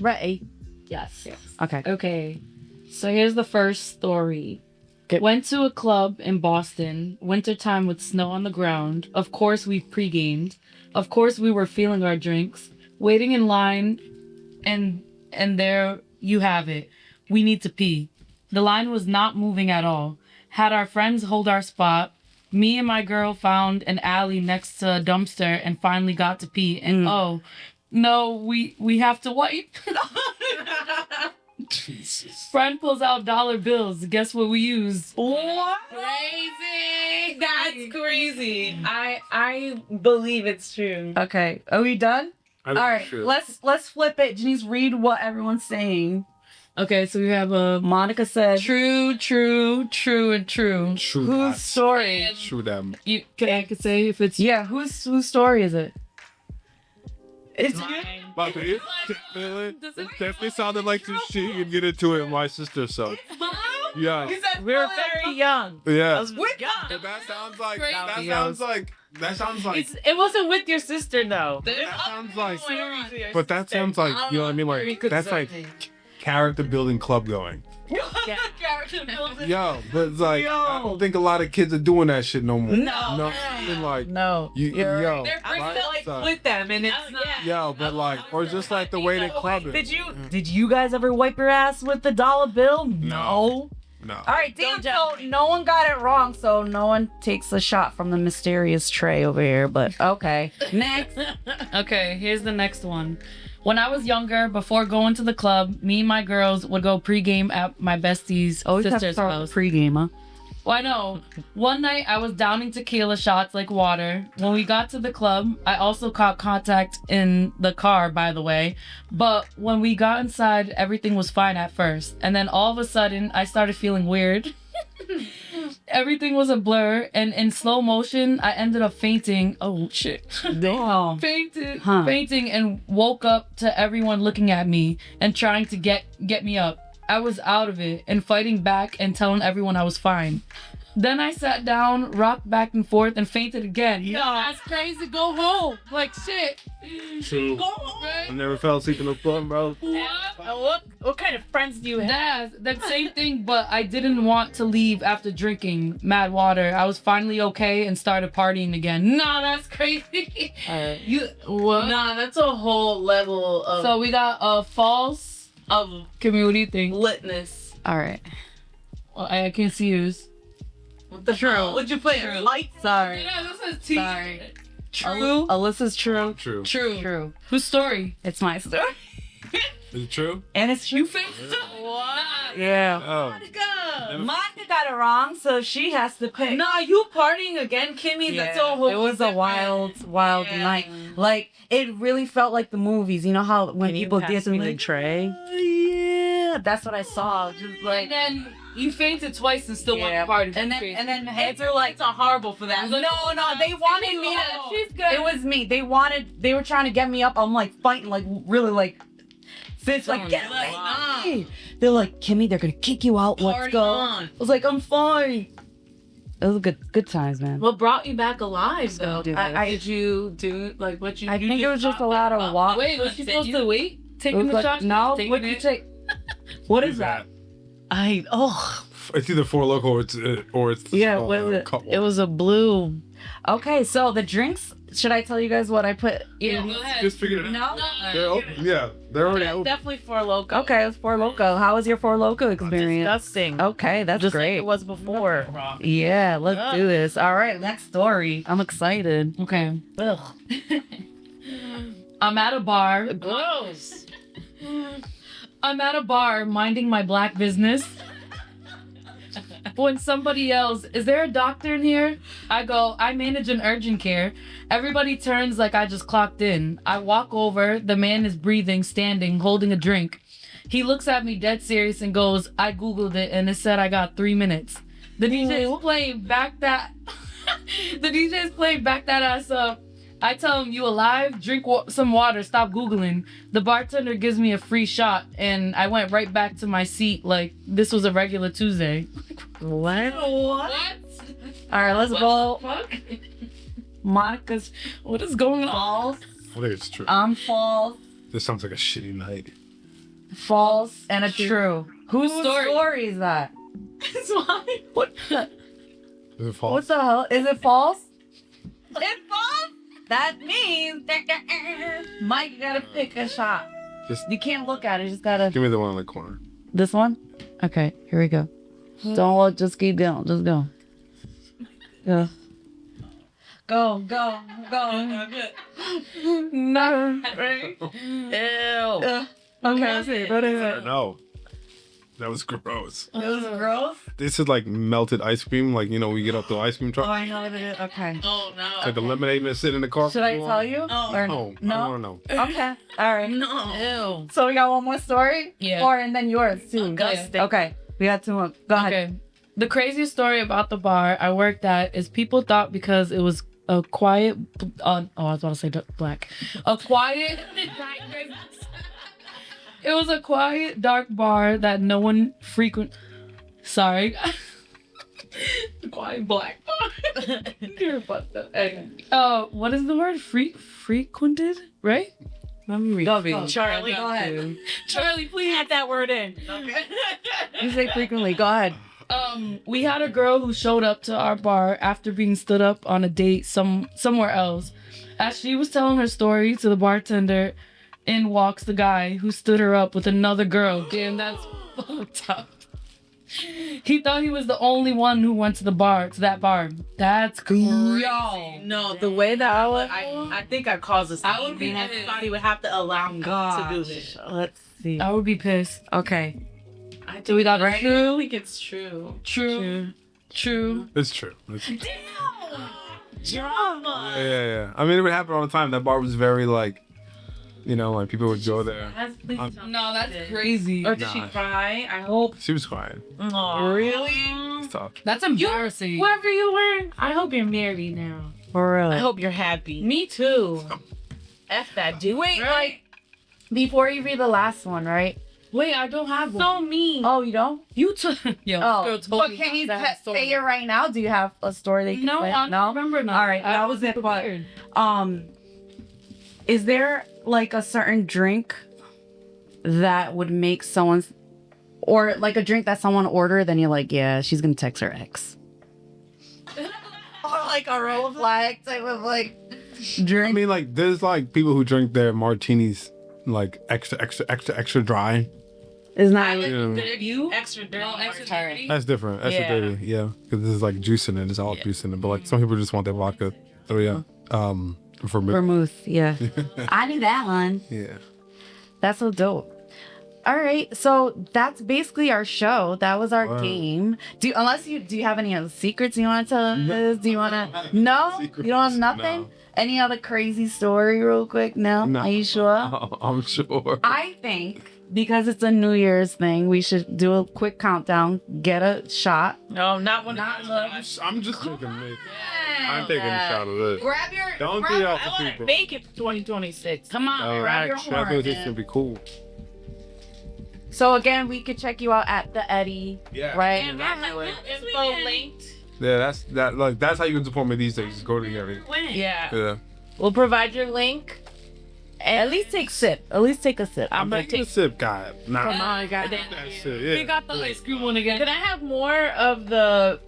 Speaker 1: Right.
Speaker 3: Yes.
Speaker 1: Okay.
Speaker 3: Okay. So here's the first story.
Speaker 1: Okay.
Speaker 3: Went to a club in Boston, wintertime with snow on the ground. Of course, we pre-gamed. Of course, we were feeling our drinks, waiting in line, and there you have it. We need to pee. The line was not moving at all. Had our friends hold our spot. Me and my girl found an alley next to a dumpster and finally got to pee. And oh, no, we have to wipe.
Speaker 4: Jesus.
Speaker 3: Friend pulls out dollar bills. Guess what we use?
Speaker 5: What? Crazy. That's crazy. I believe it's true.
Speaker 1: Okay. Are we done?
Speaker 4: I
Speaker 1: All
Speaker 4: think
Speaker 1: right.
Speaker 4: sure.
Speaker 1: Let's flip it. Janice, read what everyone's saying.
Speaker 3: Okay, so we have a
Speaker 1: Monica said.
Speaker 3: true, and true.
Speaker 4: True
Speaker 1: Whose
Speaker 4: that.
Speaker 1: story?
Speaker 4: True them.
Speaker 3: You I could say if it's
Speaker 1: Yeah. Whose story is it? It's you.
Speaker 4: But it definitely sounded like she could get into it with my sister, so. Yeah.
Speaker 2: We were very young.
Speaker 4: Yeah.
Speaker 2: With
Speaker 4: But that sounds like
Speaker 2: It wasn't with your sister though.
Speaker 4: that sounds like but that sounds like you know what I mean, like that's like character building club going. Yo, but it's like I don't think a lot of kids are doing that shit no more. No, I mean, like
Speaker 2: No.
Speaker 4: yo,
Speaker 5: They're
Speaker 4: right?
Speaker 5: like
Speaker 4: So,
Speaker 5: with them, and it's
Speaker 4: yo, but like, or just like the way they club it.
Speaker 1: Did you guys ever wipe your ass with the dollar bill? No.
Speaker 4: No.
Speaker 1: All right, damn. So no one got it wrong. So no one takes a shot from the mysterious tray over here. But okay, next.
Speaker 3: Okay, here's the next one. When I was younger, before going to the club, me and my girls would go pregame at my bestie's sister's house.
Speaker 1: Pre-game, huh?
Speaker 3: Well, I know. One night I was downing tequila shots like water. When we got to the club, I also caught contact in the car, by the way. But when we got inside, everything was fine at first. And then all of a sudden, I started feeling weird. Everything was a blur, and in slow motion, I ended up fainting. Oh, shit.
Speaker 1: Damn.
Speaker 3: Fainting and woke up to everyone looking at me and trying to get me up. I was out of it and fighting back and telling everyone I was fine. Then I sat down, rocked back and forth, and fainted again.
Speaker 5: No, that's crazy. Go home. Like shit.
Speaker 4: True.
Speaker 5: Go home.
Speaker 4: I never fell asleep in the club, bro.
Speaker 2: What kind of friends do you have?
Speaker 3: That same thing, but I didn't want to leave after drinking mad water. I was finally okay and started partying again. Nah, that's crazy. You what?
Speaker 5: Nah, that's a whole level of
Speaker 3: So we got a false. Kimmy, what do you think?
Speaker 5: litness.
Speaker 1: All right.
Speaker 3: Well, I can't see yours.
Speaker 5: What the hell? Would you put your lights?
Speaker 1: Sorry.
Speaker 3: Yeah, this is T.
Speaker 1: Sorry.
Speaker 3: True.
Speaker 1: Alyssa's true.
Speaker 4: True.
Speaker 1: True.
Speaker 3: Whose story?
Speaker 1: It's my story.
Speaker 4: Is it true?
Speaker 1: And it's true.
Speaker 5: What?
Speaker 1: Yeah.
Speaker 4: Oh.
Speaker 1: Monica got it wrong, so she has to pick.
Speaker 5: Nah, you partying again, Kimmy? That's a whole.
Speaker 1: It was a wild night. Like it really felt like the movies. You know how when
Speaker 5: Can you
Speaker 1: people
Speaker 5: pass
Speaker 1: dance
Speaker 5: me
Speaker 1: and
Speaker 5: the
Speaker 1: like,
Speaker 5: tray?
Speaker 1: "Oh, yeah, that's what I saw. Just like
Speaker 3: And then You fainted twice and still want
Speaker 1: Yeah.
Speaker 3: to party.
Speaker 1: And then heads are like,
Speaker 5: It's not horrible for that.
Speaker 1: no, they wanted me to.
Speaker 3: She's good.
Speaker 1: It was me. They were trying to get me up. I'm like fighting, like really like. It's like, get away. They're like, Kimmy, they're gonna kick you out. Let's
Speaker 5: Party
Speaker 1: go.
Speaker 5: on.
Speaker 1: I was like, I'm fine. It was good times, man.
Speaker 5: What brought you back alive though?
Speaker 1: do
Speaker 5: Did you do like what you?
Speaker 1: I think it was just a lot of walk.
Speaker 3: Wait, was she supposed to wait?
Speaker 1: It
Speaker 3: Taking
Speaker 1: was
Speaker 3: the
Speaker 1: like,
Speaker 3: shot?
Speaker 1: no,
Speaker 3: Taking
Speaker 1: what did you
Speaker 3: it?
Speaker 1: take? What is that?
Speaker 4: It's either Four Loko or it's
Speaker 1: Yeah, what is it?
Speaker 4: Couple.
Speaker 2: It was a blue.
Speaker 1: Okay, so the drinks. Should I tell you guys what I put?
Speaker 3: Yeah, go ahead.
Speaker 4: Just figured it out.
Speaker 1: No.
Speaker 4: They're open. Yeah, they're already open.
Speaker 5: Definitely for local.
Speaker 1: Okay, it was Four Loko. How was your Four Loko experience?
Speaker 2: Disgusting.
Speaker 1: Okay, that's
Speaker 2: Just
Speaker 1: great.
Speaker 2: like it was before.
Speaker 1: Yeah, let's do this. All right, next story. I'm excited.
Speaker 3: Okay.
Speaker 2: Ugh.
Speaker 3: I'm at a bar.
Speaker 5: Gross.
Speaker 3: I'm at a bar minding my black business. When somebody yells, "Is there a doctor in here?" I go, "I manage an urgent care." Everybody turns like I just clocked in. I walk over. The man is breathing, standing, holding a drink. He looks at me dead serious and goes, "I Googled it and it said I got 3 minutes." The DJ is playing back that. The DJ is playing back that ass up. I tell him, "You alive? Drink some water. Stop Googling." The bartender gives me a free shot, and I went right back to my seat like this was a regular Tuesday.
Speaker 1: What?
Speaker 3: What?
Speaker 1: All right, let's go.
Speaker 3: Fuck?
Speaker 1: Monica's
Speaker 3: What is going on?
Speaker 1: false.
Speaker 4: I think it's true.
Speaker 1: I'm false.
Speaker 4: This sounds like a shitty night.
Speaker 1: False and a true. Whose
Speaker 3: Story.
Speaker 1: story is that?
Speaker 5: It's mine.
Speaker 1: What?
Speaker 4: Is it false?
Speaker 1: What the hell? Is it false? It's false. That means Mike, you gotta pick a shot.
Speaker 4: Just
Speaker 1: You can't look at it. You just gotta.
Speaker 4: give me the one in the corner.
Speaker 1: This one? Okay, here we go. Don't look. Just keep going. Just go. Go. Go. No.
Speaker 2: Ew.
Speaker 1: Okay, let's see. What is it?
Speaker 4: No. That was gross.
Speaker 1: It was gross.
Speaker 4: This is like melted ice cream. Like, you know, we get up the ice cream
Speaker 1: Oh,
Speaker 4: truck.
Speaker 1: I know what it is. Okay.
Speaker 5: Oh no.
Speaker 4: Like the lemonade man sitting in the car.
Speaker 1: Should I tell you?
Speaker 5: Oh,
Speaker 1: Or
Speaker 4: No. I
Speaker 1: no?
Speaker 4: don't know.
Speaker 1: Okay. All right.
Speaker 5: No.
Speaker 2: Ew.
Speaker 1: So we got one more story?
Speaker 3: Yeah.
Speaker 1: Or and then yours too.
Speaker 5: Disgusting.
Speaker 1: Okay. We got two more. Go ahead.
Speaker 3: Okay. The craziest story about the bar I worked at is people thought because it was a quiet. I was about to say black. A quiet. It was a quiet, dark bar that no one frequent. Sorry. The quiet black bar. You're fucked up. Okay. What is the word? Frequented, right?
Speaker 5: Let me read.
Speaker 1: Go,
Speaker 5: Charlie.
Speaker 1: Go ahead.
Speaker 3: Charlie, please.
Speaker 5: Add that word in.
Speaker 1: You say frequently. Go ahead.
Speaker 3: We had a girl who showed up to our bar after being stood up on a date somewhere else. As she was telling her story to the bartender, in walks the guy who stood her up with another girl. Damn, that's fucked up. He thought he was the only one who went to that bar. That's crazy.
Speaker 5: No, the way that I think I caused this. I would be. Everybody would have to allow me to do this.
Speaker 1: Let's see.
Speaker 3: I would be pissed.
Speaker 1: Okay.
Speaker 3: Do we got
Speaker 5: I
Speaker 3: true?
Speaker 5: think it's true.
Speaker 3: True.
Speaker 4: It's true. It's true.
Speaker 5: Drama.
Speaker 4: Yeah. I mean, it would happen all the time. That bar was very like, you know, like people would go there.
Speaker 3: No, that's crazy.
Speaker 5: Or did she
Speaker 4: Nah.
Speaker 5: cry? I hope.
Speaker 4: She was crying.
Speaker 5: Really?
Speaker 4: It's tough.
Speaker 3: That's embarrassing.
Speaker 5: Whoever you were, I hope you're married now.
Speaker 1: For real.
Speaker 5: I hope you're happy. Me too. F that dude.
Speaker 1: Wait,
Speaker 5: Right?
Speaker 1: like, before you read the last one, right?
Speaker 3: Wait, I don't have one.
Speaker 5: So mean.
Speaker 1: Oh, you don't?
Speaker 3: You took. Yo,
Speaker 1: Oh,
Speaker 3: girl told
Speaker 1: but
Speaker 3: me
Speaker 1: can you
Speaker 3: that story.
Speaker 1: say it right now? Do you have a story that you can
Speaker 3: No,
Speaker 1: say?
Speaker 3: I don't remember now.
Speaker 1: All right, that was it. But
Speaker 3: Prepared.
Speaker 1: is there like a certain drink that would make someone's, or like a drink that someone ordered, then you're like, yeah, she's gonna text her ex, or like a red flag type of like
Speaker 4: I
Speaker 1: drink?
Speaker 4: mean, like, there's like people who drink their martinis like extra dry.
Speaker 1: Is not.
Speaker 4: Yeah.
Speaker 3: You?
Speaker 5: Extra dirty.
Speaker 3: extra
Speaker 5: martini.
Speaker 3: dirty.
Speaker 4: That's different. Extra
Speaker 5: Yeah.
Speaker 4: dirty. Yeah, because this is like juice in it. It's all juice in it. But like some people just want their vodka. So yeah. For me.
Speaker 1: Vermouth, yeah. I knew that one.
Speaker 4: Yeah.
Speaker 1: That's so dope. All right, so that's basically our show. That was our
Speaker 4: Wow.
Speaker 1: game. Do you have any other secrets you want to tell us? Do you want to? No, you don't have nothing.
Speaker 4: No.
Speaker 1: Any other crazy story, real quick? No.
Speaker 4: No.
Speaker 1: Are you sure?
Speaker 4: I'm sure.
Speaker 1: I think because it's a New Year's thing, we should do a quick countdown, get a shot.
Speaker 2: No, not one.
Speaker 4: I'm just taking it. I'm taking a shot of this.
Speaker 1: Grab your.
Speaker 4: Don't
Speaker 1: grab,
Speaker 4: be out
Speaker 2: I
Speaker 4: for
Speaker 2: want to
Speaker 4: people.
Speaker 2: make it 2026.
Speaker 1: Come on,
Speaker 4: All
Speaker 1: grab
Speaker 4: right,
Speaker 1: your
Speaker 4: I
Speaker 1: horn.
Speaker 4: thought this
Speaker 1: man.
Speaker 4: would be cool.
Speaker 1: So again, we could check you out at the Eddie,
Speaker 4: Yeah.
Speaker 1: right?
Speaker 2: And that's info linked.
Speaker 4: Yeah, that's how you can support me these days. Just go to the Eddie.
Speaker 2: Yeah.
Speaker 4: Yeah.
Speaker 2: We'll provide your link.
Speaker 1: At least take a sip. At least take a sip.
Speaker 2: I'm gonna
Speaker 4: Taking a
Speaker 2: take.
Speaker 4: sip, guy. Nah.
Speaker 2: Come on, guys.
Speaker 4: That shit, yeah.
Speaker 3: We got the ice cream one again.
Speaker 2: Can I have more of the?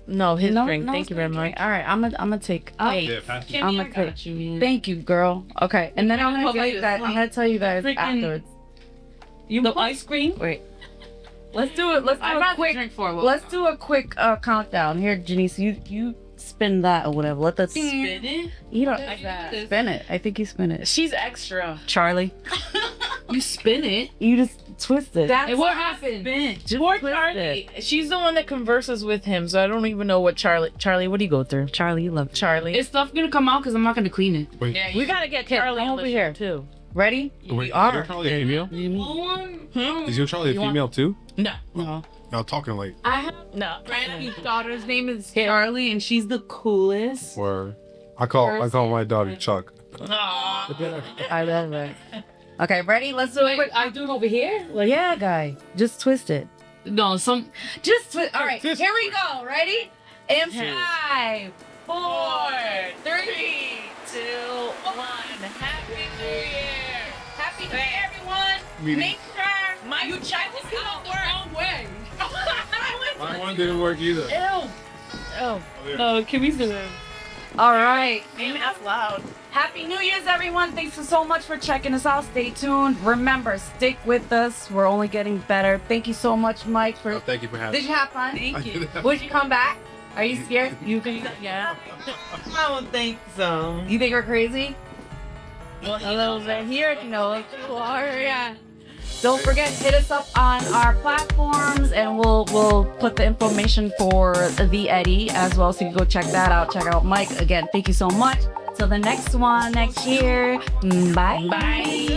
Speaker 2: No, his drink. Thank you very much.
Speaker 1: All right, I'm gonna take.
Speaker 4: Yeah, pass it.
Speaker 1: I'm
Speaker 3: I
Speaker 1: gonna
Speaker 3: got
Speaker 1: take.
Speaker 3: you, man.
Speaker 1: Thank you, girl. Okay, and then I'm gonna tell you guys. I'm gonna tell you guys
Speaker 3: Freaking-
Speaker 1: afterwards.
Speaker 3: The ice cream?
Speaker 1: Wait. Let's do it. Let's do
Speaker 5: I'd
Speaker 1: a
Speaker 5: rather
Speaker 1: quick.
Speaker 5: drink for a
Speaker 1: Let's do a quick countdown. Here, Janice, you spin that or whatever. Let that
Speaker 3: Spin it?
Speaker 1: You don't
Speaker 3: Like that.
Speaker 1: spin it. I think you spin it.
Speaker 2: She's extra.
Speaker 1: Charlie,
Speaker 3: You spin it?
Speaker 1: you just twist it.
Speaker 3: And what happened?
Speaker 1: just
Speaker 2: Poor
Speaker 1: twist
Speaker 2: Charlie.
Speaker 1: it.
Speaker 2: She's the one that converses with him, so I don't even know what Charlie, what do you go through?
Speaker 1: Charlie, you love it.
Speaker 2: Charlie.
Speaker 3: Is stuff gonna come out? Because I'm not gonna clean it.
Speaker 4: Wait,
Speaker 2: We gotta get Charlie
Speaker 1: come
Speaker 2: on
Speaker 1: over
Speaker 2: the
Speaker 1: here.
Speaker 2: show, too.
Speaker 1: Ready?
Speaker 4: wait,
Speaker 1: are.
Speaker 4: is your Charlie a female? Is your Charlie a
Speaker 1: You want-
Speaker 4: female too?
Speaker 2: No.
Speaker 1: No.
Speaker 4: Y'all talking like
Speaker 5: I have
Speaker 2: No.
Speaker 5: Brandy's daughter's name is
Speaker 3: Charlie, and she's the coolest.
Speaker 4: or I call my dog Chuck.
Speaker 2: Aw.
Speaker 1: I love it. Okay, ready? Let's do it.
Speaker 3: Wait, I do it over here?
Speaker 1: Well, yeah, guy. Just twist it.
Speaker 3: No, some.
Speaker 1: Just twist. All right,
Speaker 4: Twist.
Speaker 1: here we go. Ready? In 5, 4,
Speaker 2: 4, 3, 2, 1. Happy New Year.
Speaker 1: Happy New Year, everyone.
Speaker 4: Meeting.
Speaker 1: Make sure
Speaker 2: My you check this out wrong way.
Speaker 4: My one didn't work either.
Speaker 2: Ew. Oh.
Speaker 3: No, can we do it?
Speaker 1: All right.
Speaker 2: Name out loud.
Speaker 1: Happy New Year's, everyone. Thanks so much for checking us out. Stay tuned. Remember, stick with us. We're only getting better. Thank you so much, Mike. For
Speaker 4: Thank you for having
Speaker 1: Did
Speaker 4: me.
Speaker 1: you have fun?
Speaker 3: Thank you.
Speaker 1: Would you come back? Are you scared? You think?
Speaker 2: Yeah. I don't think so.
Speaker 1: You think we're crazy?
Speaker 2: Well,
Speaker 1: A little bit here, you know. Yeah. Don't forget, hit us up on our platforms, and we'll put the information for the Eddie as well, so you can go check that out. Check out Mike again. Thank you so much. Till the next one next year. Bye.
Speaker 2: Bye.